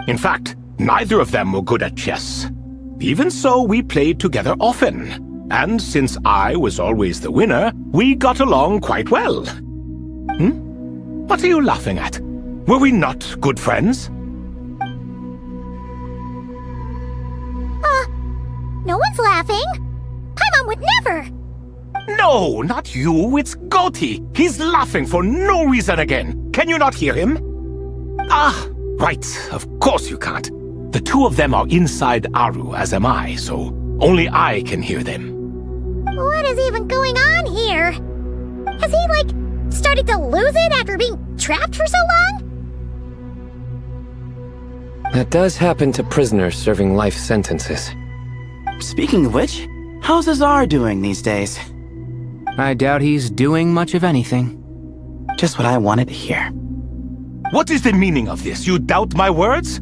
In fact, neither of them were good at chess. Even so, we played together often, and since I was always the winner, we got along quite well. What are you laughing at? Were we not good friends? No one's laughing. Paimon would never. No, not you, it's Goti. He's laughing for no reason again. Can you not hear him? Ah, right, of course you can't. The 2 of them are inside Aru, as am I, so only I can hear them. What is even going on here? Has he, started to lose it after being trapped for so long? That does happen to prisoners serving life sentences. Speaking of which, How's Azar doing these days? I doubt he's doing much of anything. Just what I wanted to hear. What is the meaning of this? You doubt my words?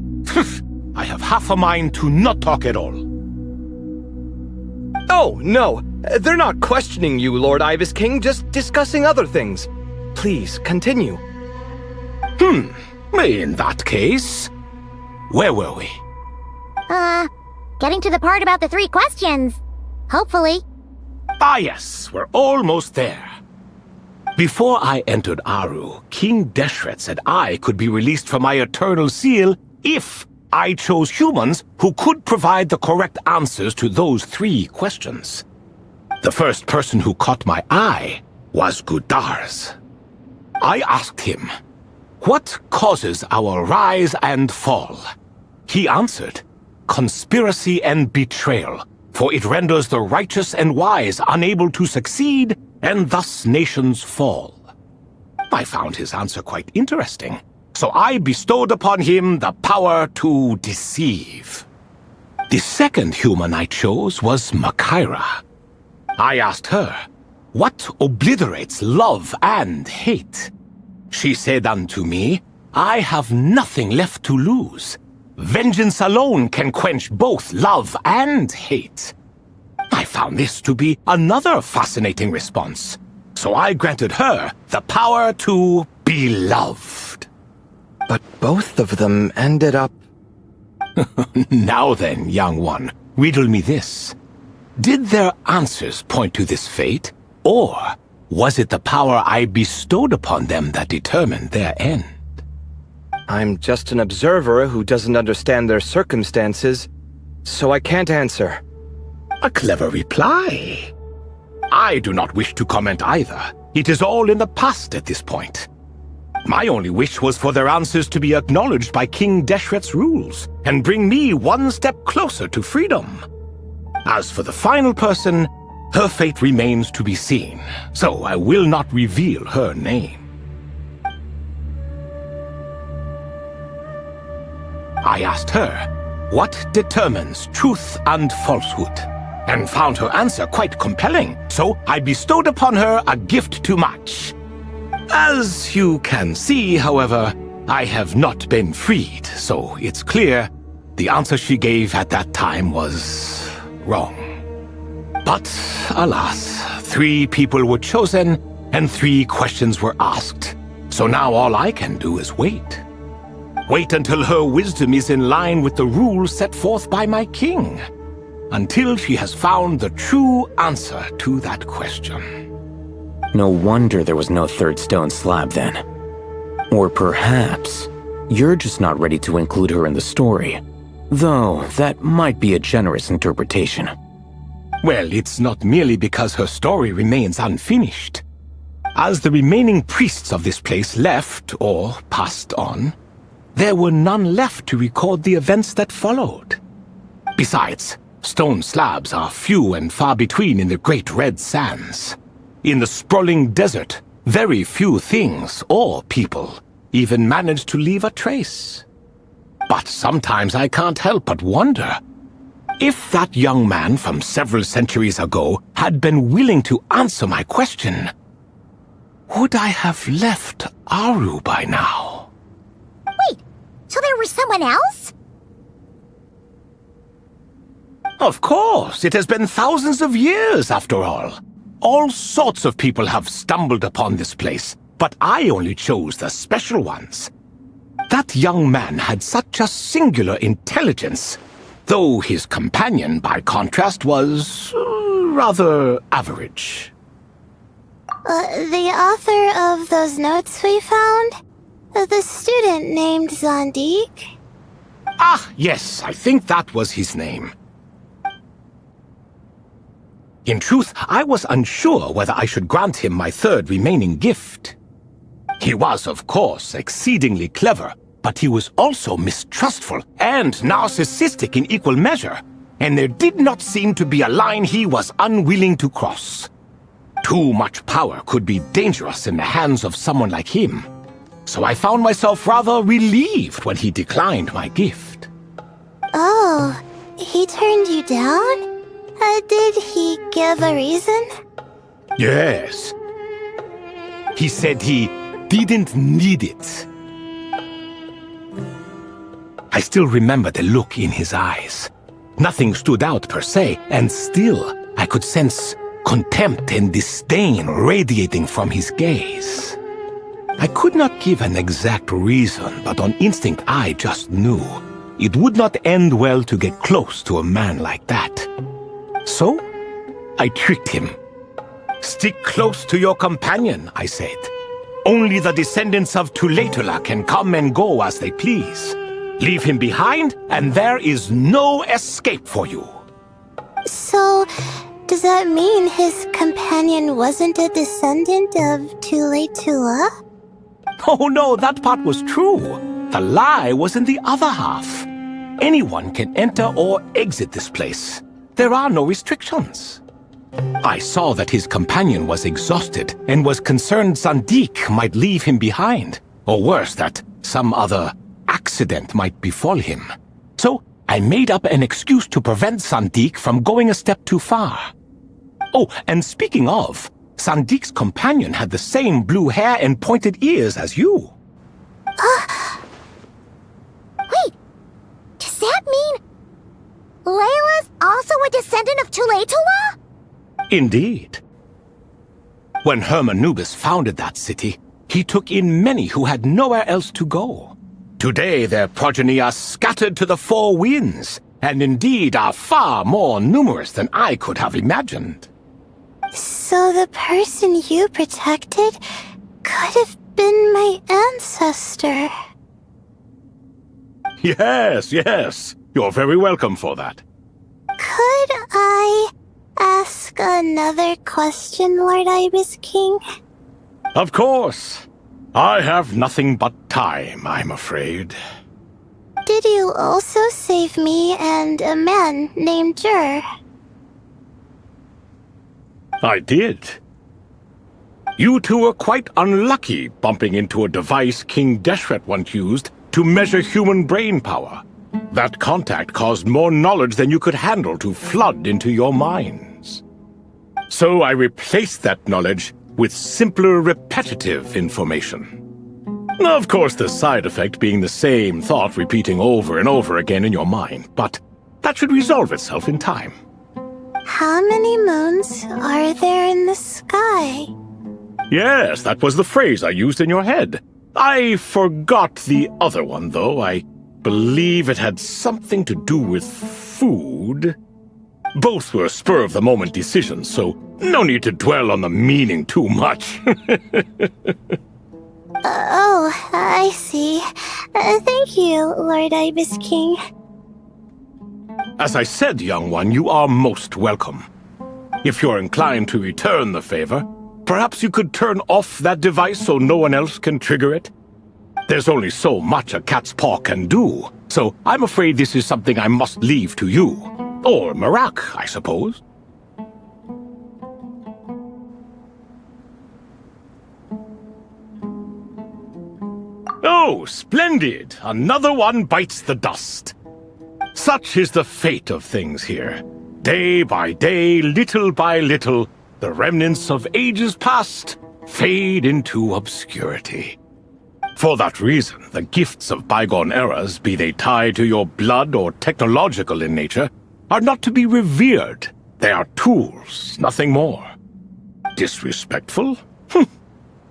I have half a mind to not talk at all. Oh, no. They're not questioning you, Lord Ibis King, just discussing other things. Please, continue. In that case, where were we? Getting to the part about the 3 questions. Hopefully. Ah yes, we're almost there. Before I entered Aru, King Deshret said I could be released from my eternal seal if I chose humans who could provide the correct answers to those 3 questions. The first person who caught my eye was Gudars. I asked him, "What causes our rise and fall?" He answered, "Conspiracy and betrayal, for it renders the righteous and wise unable to succeed, and thus nations fall." I found his answer quite interesting, so I bestowed upon him the power to deceive. The second human I chose was Makaira. I asked her, "What obliterates love and hate?" She said unto me, "I have nothing left to lose. Vengeance alone can quench both love and hate." I found this to be another fascinating response, so I granted her the power to be loved. But both of them ended up... Now then, young one, riddle me this. Did their answers point to this fate, or was it the power I bestowed upon them that determined their end? I'm just an observer who doesn't understand their circumstances, so I can't answer. A clever reply. I do not wish to comment either. It is all in the past at this point. My only wish was for their answers to be acknowledged by King Deshret's rules, and bring me one step closer to freedom. As for the final person, her fate remains to be seen, so I will not reveal her name. I asked her, "What determines truth and falsehood?" and found her answer quite compelling, so I bestowed upon her a gift to match. As you can see, however, I have not been freed, so it's clear the answer she gave at that time was wrong. But, alas, 3 people were chosen, and 3 questions were asked, so now all I can do is wait. Wait until her wisdom is in line with the rules set forth by my king. Until she has found the true answer to that question. No wonder there was no 3rd stone slab then. Or perhaps you're just not ready to include her in the story. Though that might be a generous interpretation. Well, it's not merely because her story remains unfinished. As the remaining priests of this place left or passed on, there were none left to record the events that followed. Besides, stone slabs are few and far between in the Great Red Sands. In the sprawling desert, very few things or people even manage to leave a trace. But sometimes I can't help but wonder, if that young man from several centuries ago had been willing to answer my question, would I have left Aru by now? Wait, so there was someone else? Of course, it has been thousands of years after all. All sorts of people have stumbled upon this place, but I only chose the special ones. That young man had such a singular intelligence, though his companion, by contrast, was rather average. The author of those notes we found? The student named Zandik? Ah, yes, I think that was his name. In truth, I was unsure whether I should grant him my 3rd remaining gift. He was, of course, exceedingly clever, but he was also mistrustful and narcissistic in equal measure, and there did not seem to be a line he was unwilling to cross. Too much power could be dangerous in the hands of someone like him, so I found myself rather relieved when he declined my gift. Oh, he turned you down? Did he give a reason? Yes. He said he didn't need it. I still remember the look in his eyes. Nothing stood out per se, and still I could sense contempt and disdain radiating from his gaze. I could not give an exact reason, but on instinct I just knew it would not end well to get close to a man like that. So, I tricked him. "Stick close to your companion," I said. "Only the descendants of Tuletula can come and go as they please. Leave him behind, and there is no escape for you." So, does that mean his companion wasn't a descendant of Tuletula? Oh no, that part was true. The lie was in the other half. Anyone can enter or exit this place. There are no restrictions. I saw that his companion was exhausted and was concerned Zandik might leave him behind, or worse, that some other accident might befall him. So I made up an excuse to prevent Zandik from going a step too far. Oh, and speaking of, Sandik's companion had the same blue hair and pointed ears as you. Wait, does that mean Layla's also a descendant of Tuletula? Indeed. When Hermanubis founded that city, he took in many who had nowhere else to go. Today their progeny are scattered to the four winds, and indeed are far more numerous than I could have imagined. So the person you protected could have been my ancestor. Yes, yes. You're very welcome for that. Could I ask another question, Lord Ibis King? Of course. I have nothing but time, I'm afraid. Did you also save me and a man named Jur? I did. You two were quite unlucky bumping into a device King Deshret once used to measure human brain power. That contact caused more knowledge than you could handle to flood into your minds. So I replaced that knowledge with simpler repetitive information. Of course, the side effect being the same thought repeating over and over again in your mind, but that should resolve itself in time. How many moons are there in the sky? Yes, that was the phrase I used in your head. I forgot the other one, though. I believe it had something to do with food. Both were spur-of-the-moment decisions, so no need to dwell on the meaning too much. Oh, I see. Thank you, Lord Ibis King. As I said, young one, you are most welcome. If you're inclined to return the favor, perhaps you could turn off that device so no one else can trigger it? There's only so much a cat's paw can do, so I'm afraid this is something I must leave to you. Or Marak, I suppose. Oh, splendid! Another one bites the dust. Such is the fate of things here. Day by day, little by little, the remnants of ages past fade into obscurity. For that reason, the gifts of bygone eras, be they tied to your blood or technological in nature, are not to be revered. They are tools, nothing more. Disrespectful?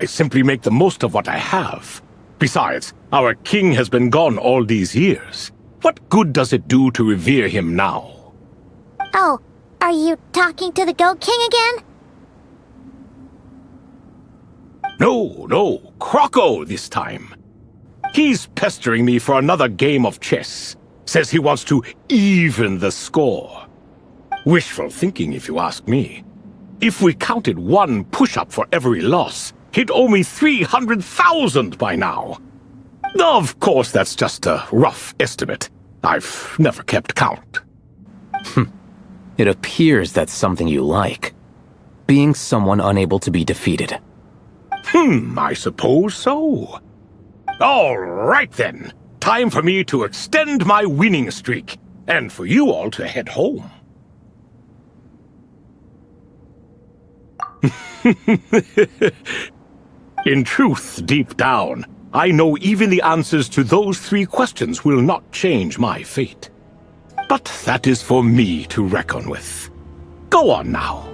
I simply make the most of what I have. Besides, our king has been gone all these years. What good does it do to revere him now? Oh, are you talking to the Goat King again? No, Croco this time. He's pestering me for another game of chess. Says he wants to even the score. Wishful thinking, if you ask me. If we counted one push-up for every loss, he'd owe me 300,000 by now. Of course, that's just a rough estimate. I've never kept count. It appears that's something you like. Being someone unable to be defeated. I suppose so. All right then. Time for me to extend my winning streak, and for you all to head home. In truth, deep down, I know even the answers to those 3 questions will not change my fate. But that is for me to reckon with. Go on now.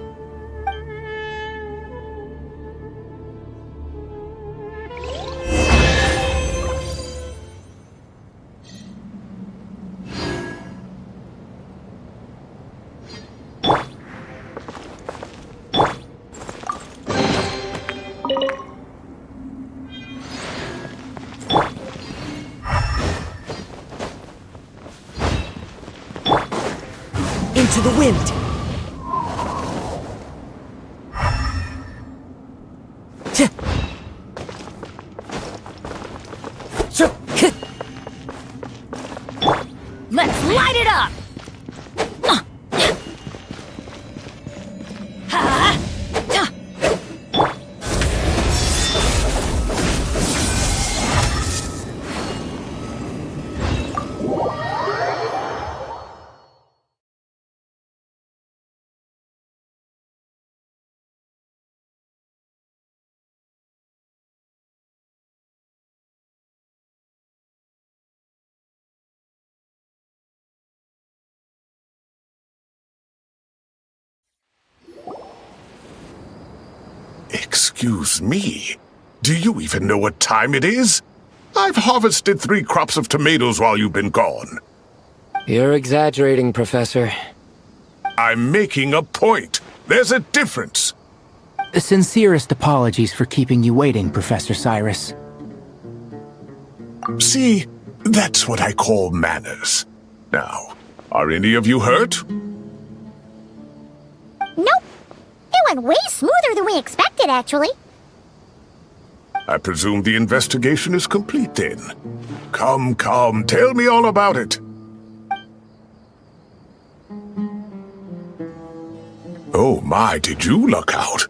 Into the wind! Let's light it up! Excuse me, do you even know what time it is? I've harvested 3 crops of tomatoes while you've been gone. You're exaggerating, Professor. I'm making a point. There's a difference. Sincerest apologies for keeping you waiting, Professor Cyrus. See, that's what I call manners. Now, are any of you hurt? Nope. It went way smoother than we expected, actually. I presume the investigation is complete then. Come, tell me all about it. Oh my, did you luck out?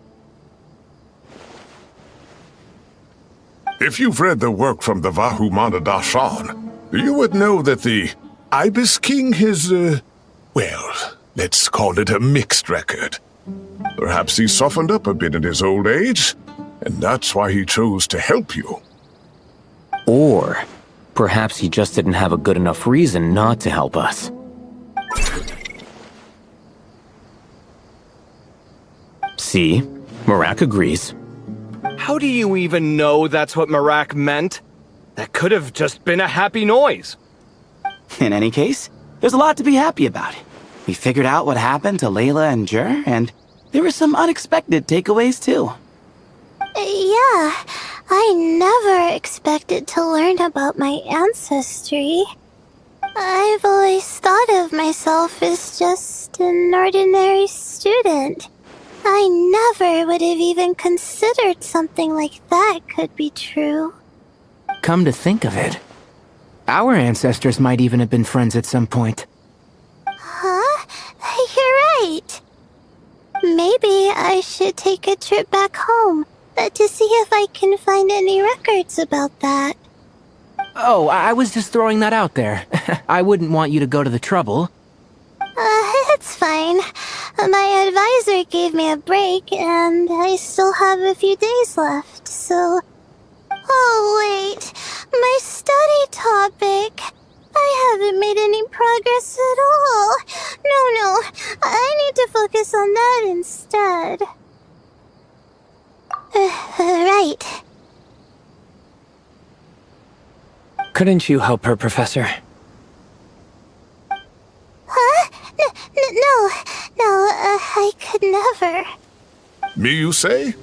If you've read the work from the Vahumana Darshan, you would know that the Ibis King has, well, let's call it a mixed record. Perhaps he softened up a bit in his old age, and that's why he chose to help you. Or perhaps he just didn't have a good enough reason not to help us. See? Marak agrees. How do you even know that's what Marak meant? That could have just been a happy noise. In any case, there's a lot to be happy about. We figured out what happened to Layla and Jur, and there were some unexpected takeaways too. Yeah, I never expected to learn about my ancestry. I've always thought of myself as just an ordinary student. I never would have even considered something like that could be true. Come to think of it, our ancestors might even have been friends at some point. Huh? You're right. Maybe I should take a trip back home to see if I can find any records about that. Oh, I was just throwing that out there. I wouldn't want you to go to the trouble. It's fine. My advisor gave me a break, and I still have a few days left, so... Oh, wait. My study topic. I haven't made any progress at all. No. I need to focus on that instead. Right. Couldn't you help her, Professor? Huh? No, I could never. Me, you say?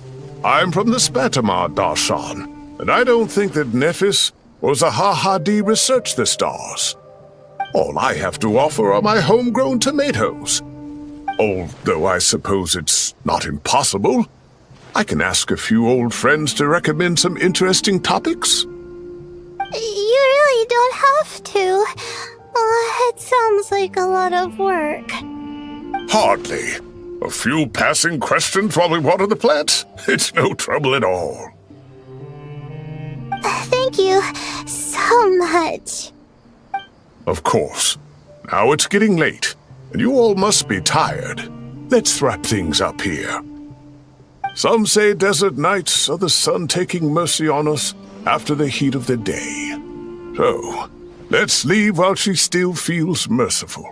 I'm from the Spatamar Darshan, and I don't think that Nephis or Zahahadi researched the stars. All I have to offer are my homegrown tomatoes. Although I suppose it's not impossible. I can ask a few old friends to recommend some interesting topics. You really don't have to. It sounds like a lot of work. Hardly. A few passing questions while we water the plants? It's no trouble at all. Thank you so much. Of course. Now it's getting late, and you all must be tired. Let's wrap things up here. Some say desert nights are the sun taking mercy on us after the heat of the day. So, let's leave while she still feels merciful.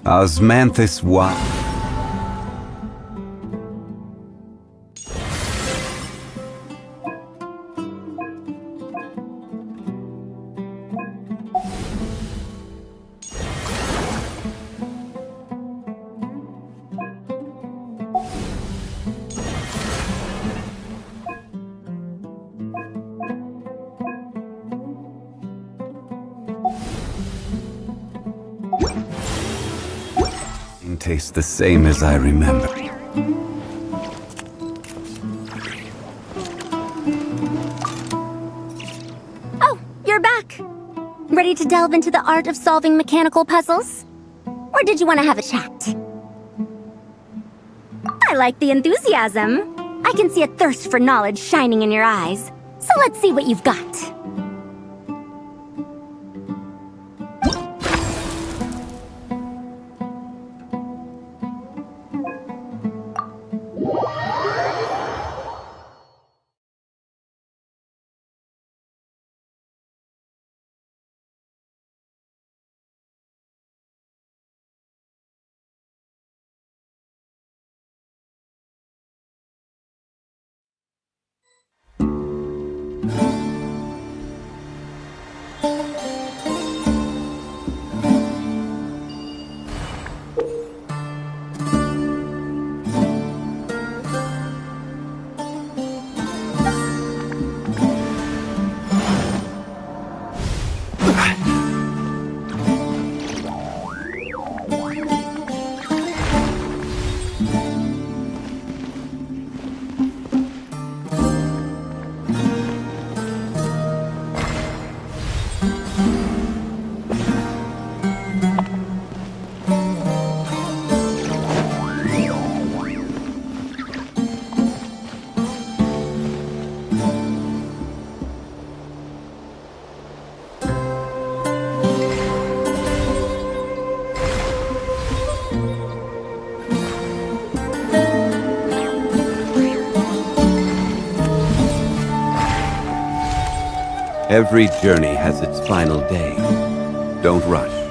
Osmanthus what? Tastes the same as I remember. Oh, you're back! Ready to delve into the art of solving mechanical puzzles? Or did you want to have a chat? I like the enthusiasm. I can see a thirst for knowledge shining in your eyes. So let's see what you've got. Every journey has its final day. Don't rush.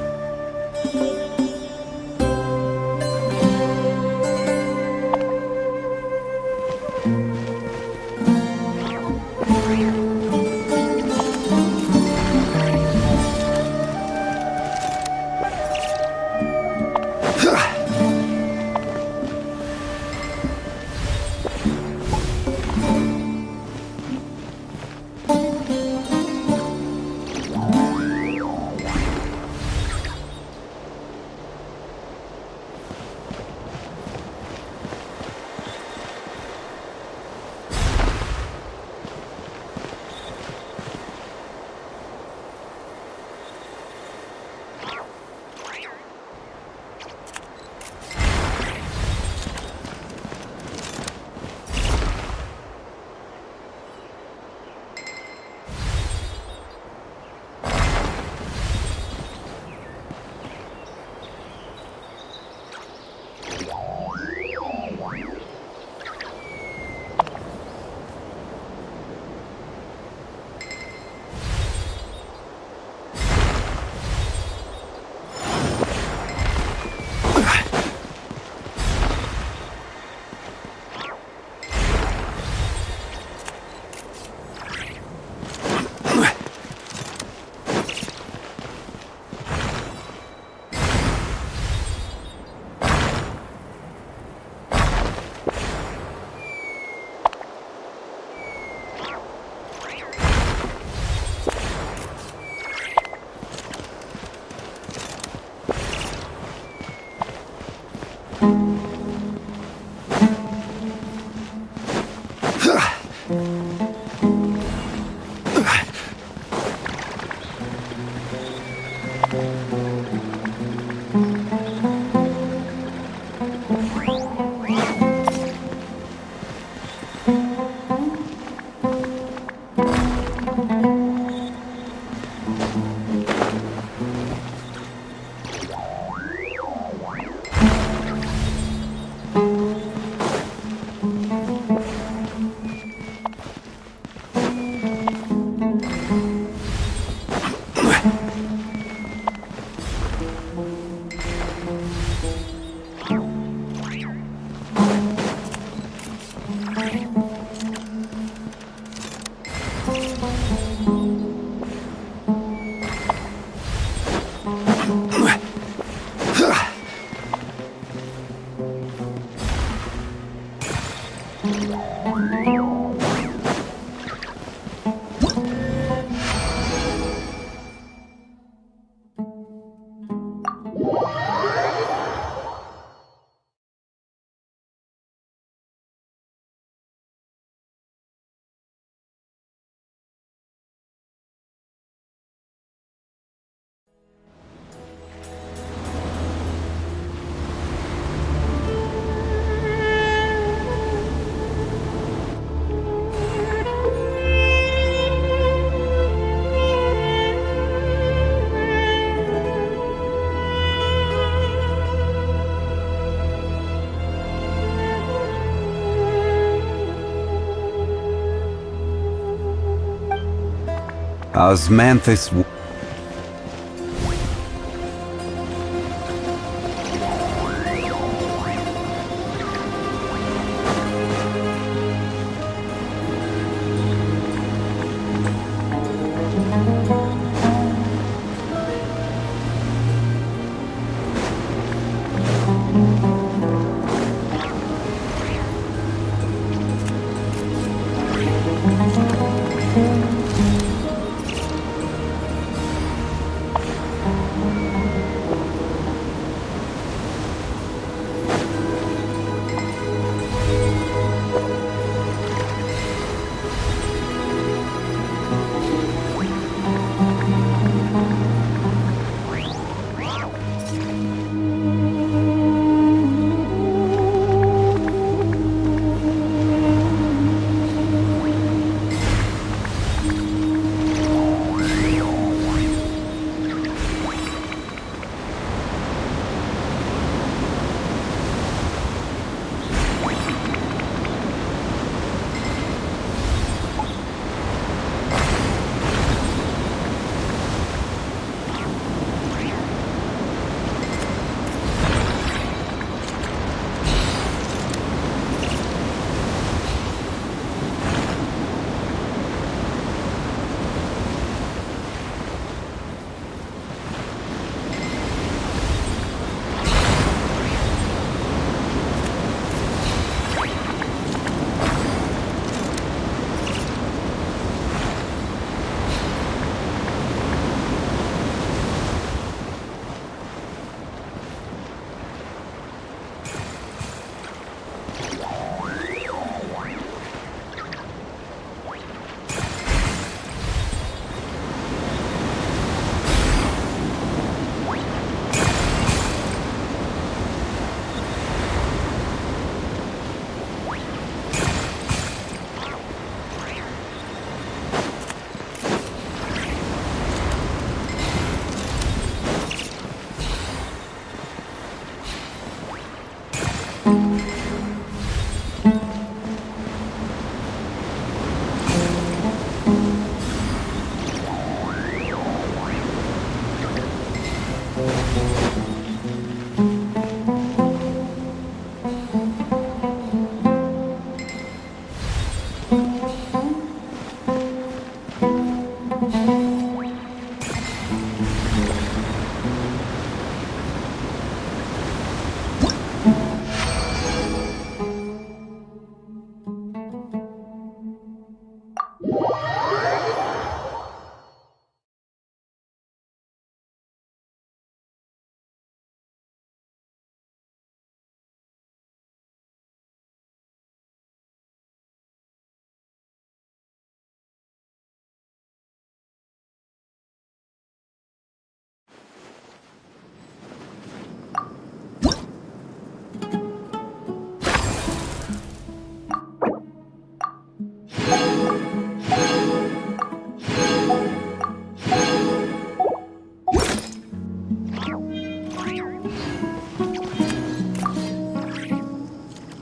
Osmanthus.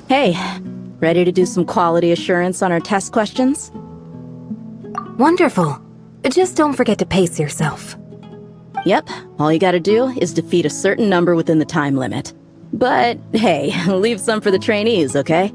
Hey, ready to do some quality assurance on our test questions? Wonderful. Just don't forget to pace yourself. Yep, all you gotta do is defeat a certain number within the time limit. But hey, leave some for the trainees, okay?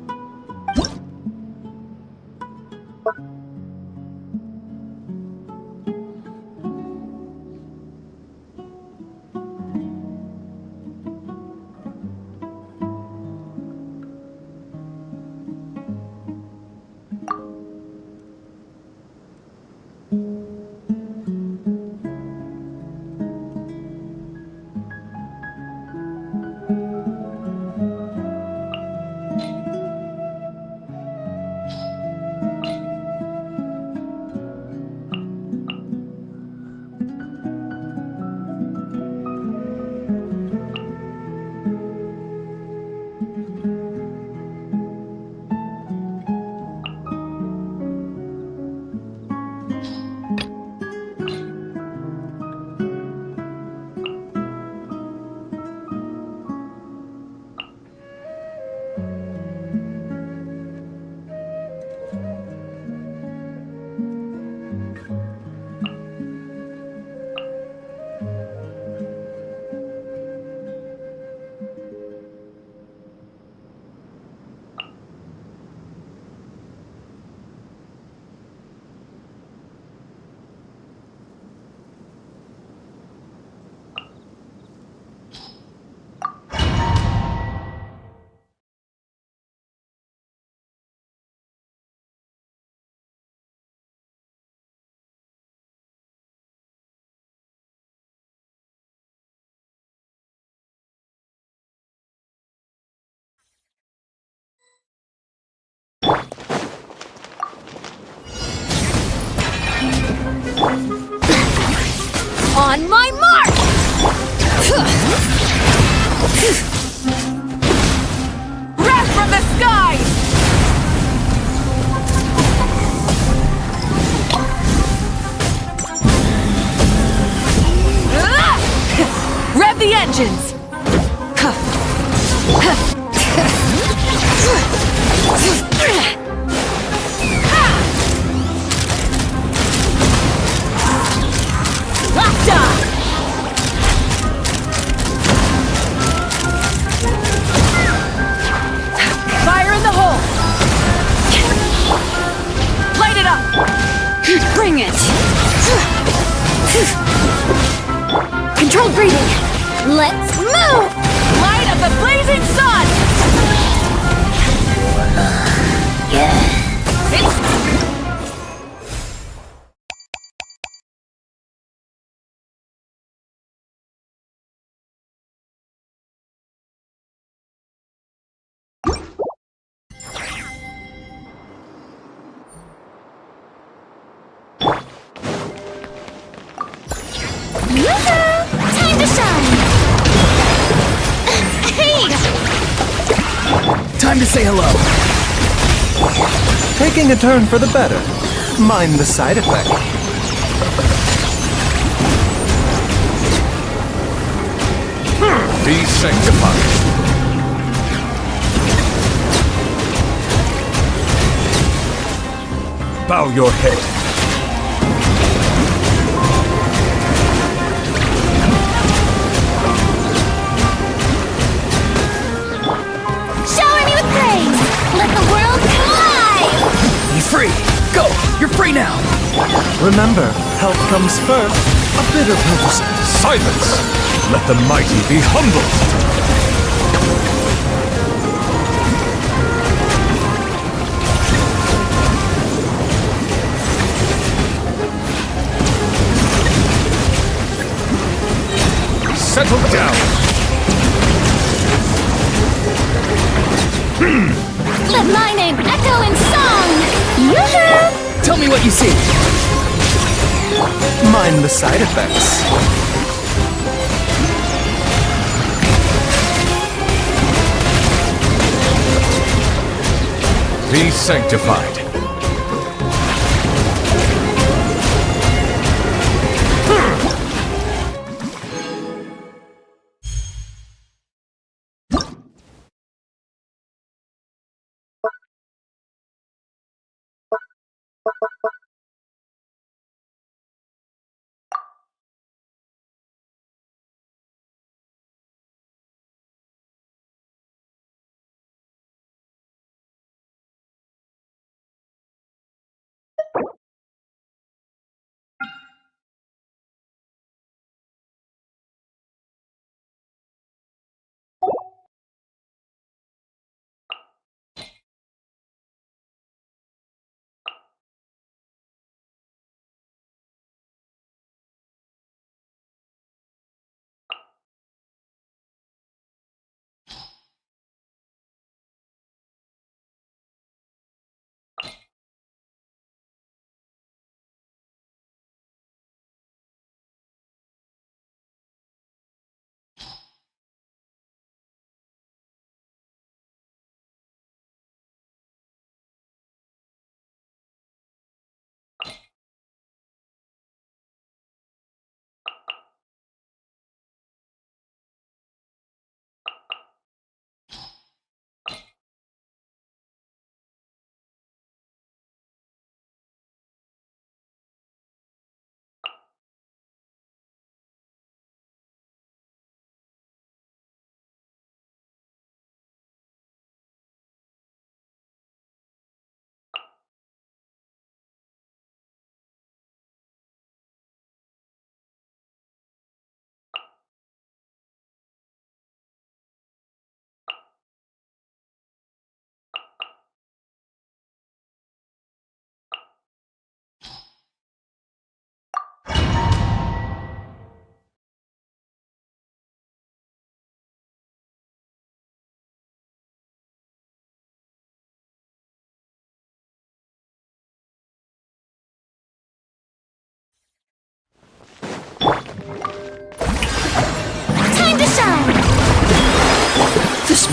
On my mark! Wrath from the sky! Rev the engines! Fire in the hole! Light it up! Bring it! Controlled breathing! Let's move! Light up the blazing sun! Time to shine! Hey! Time to say hello. Taking a turn for the better. Mind the side effect. Be sanctified. Bow your head. Shower me with praise! Let the world come alive! Be free. Go. You're free now. Remember, health comes first. A bit of help. Silence! Let the mighty be humbled! Settle down! Let my name echo in song! Yoo-hoo! Tell me what you see. Mind the side effects. Be sanctified.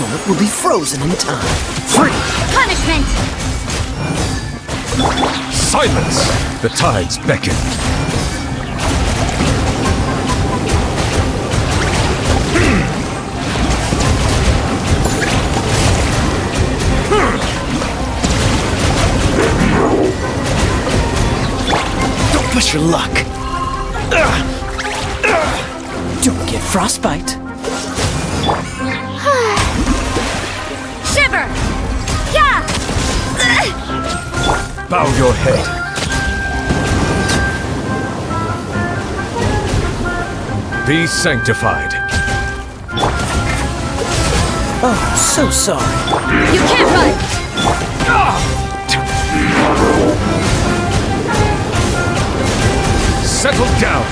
moment will be frozen in time. Free! Punishment! Silence! The tides beckon. Don't push your luck. Don't get frostbite. Shiver! Yeah! Bow your head. Be sanctified. Oh, so sorry. You can't run! Settle down.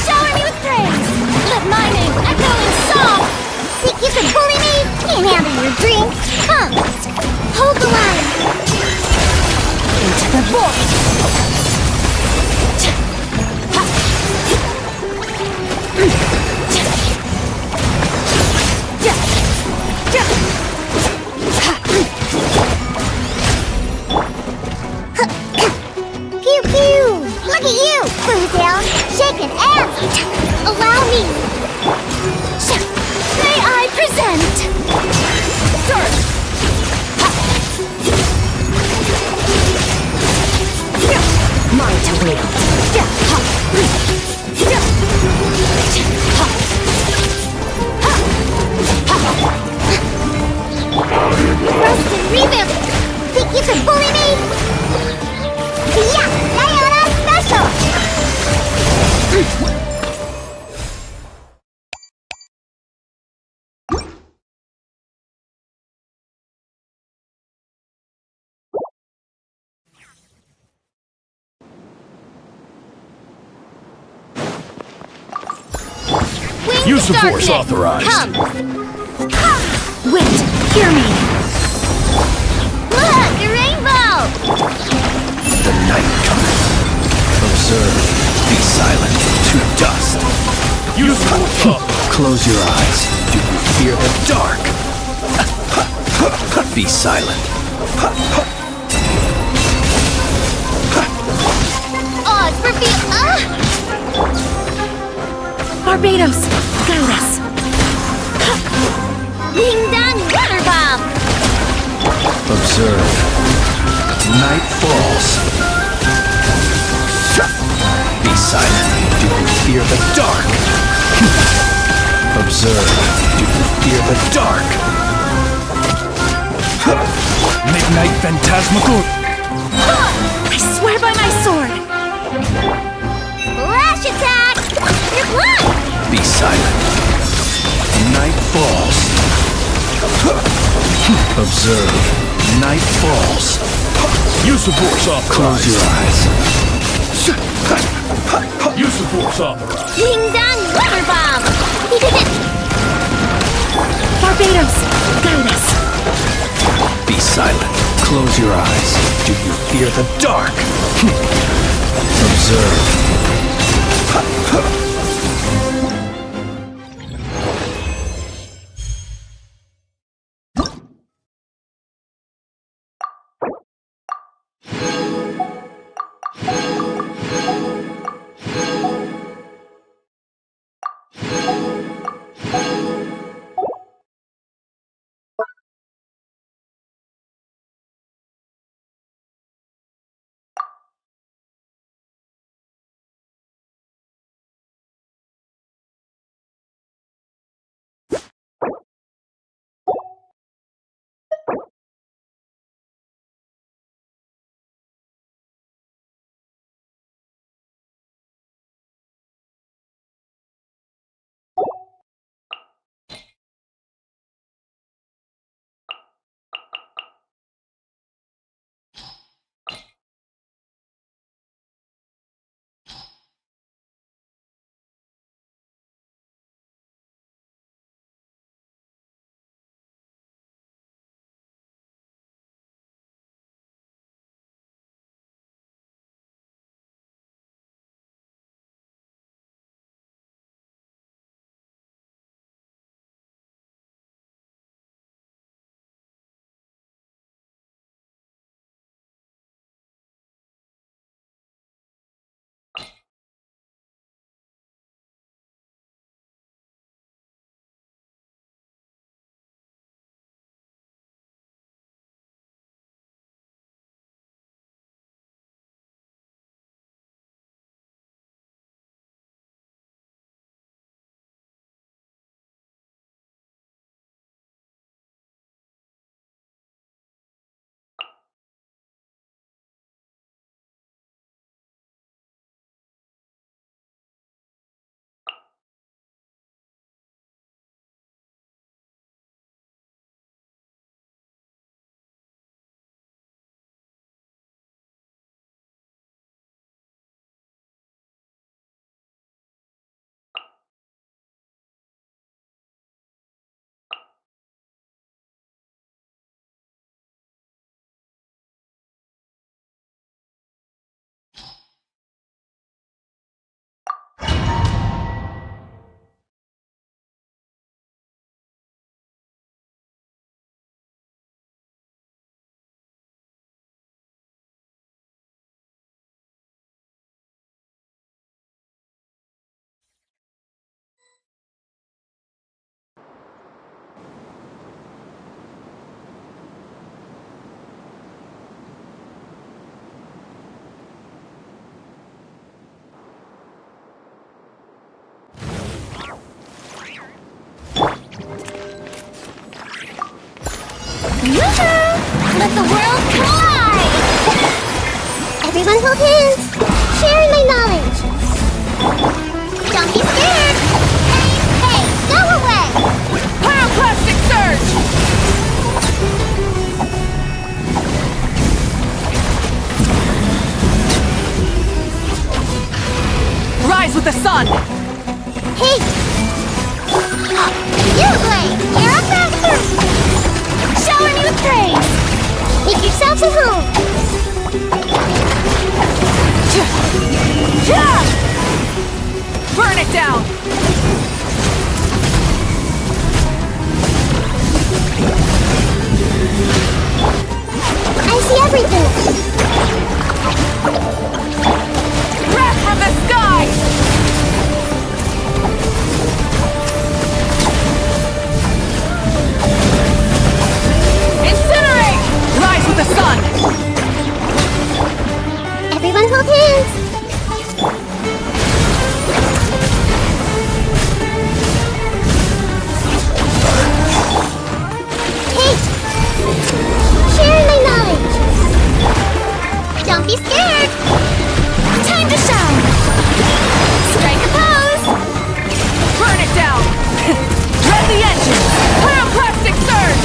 Shower me with praise! Let my name echo in song! Think you can bully me? Can't handle your drink. Huh? Hold the line. Into the void! Pew pew! Look at you! Food down, shaking ass! Allow me! May I present? Sir! Mine to wield. Roast and rebuild! Think you can bully me? Yeah! Diana special! Use the force authorized. Come! Wait, hear me! Look! The rainbow! The night cometh. Observe. Be silent. To dust. Use the force authorized. Close your eyes. Do you fear the dark? Be silent. Odds for be Barbados, guide us! Ding dong water bomb! Observe. Night falls. Be silent. Do you fear the dark? Observe. Do you fear the dark? Midnight phantasmagoria. I swear by my sword! Flash attack! You're blind! Be silent. Night falls. Observe. Night falls. Use the force authorized. Close your eyes. Use the force authorized. Ding dong water bomb! Barbados, guide us! Be silent. Close your eyes. Do you fear the dark? Observe. Let the world collide! Everyone hold hands! Sharing my knowledge! Don't be scared! Hey, go away! Pyroclastic surge! Rise with the sun! Hey! You, Blade! You're up faster! Shower me with praise! Make yourselves at home! Burn it down! I see everything! Wrath from the sky! Incinerate! Rise with the sun! Everyone hold hands! Hey! Sharing my knowledge! Don't be scared! Time to shine! Strike a pose! Burn it down! Run the engine! Pyroclastic surge!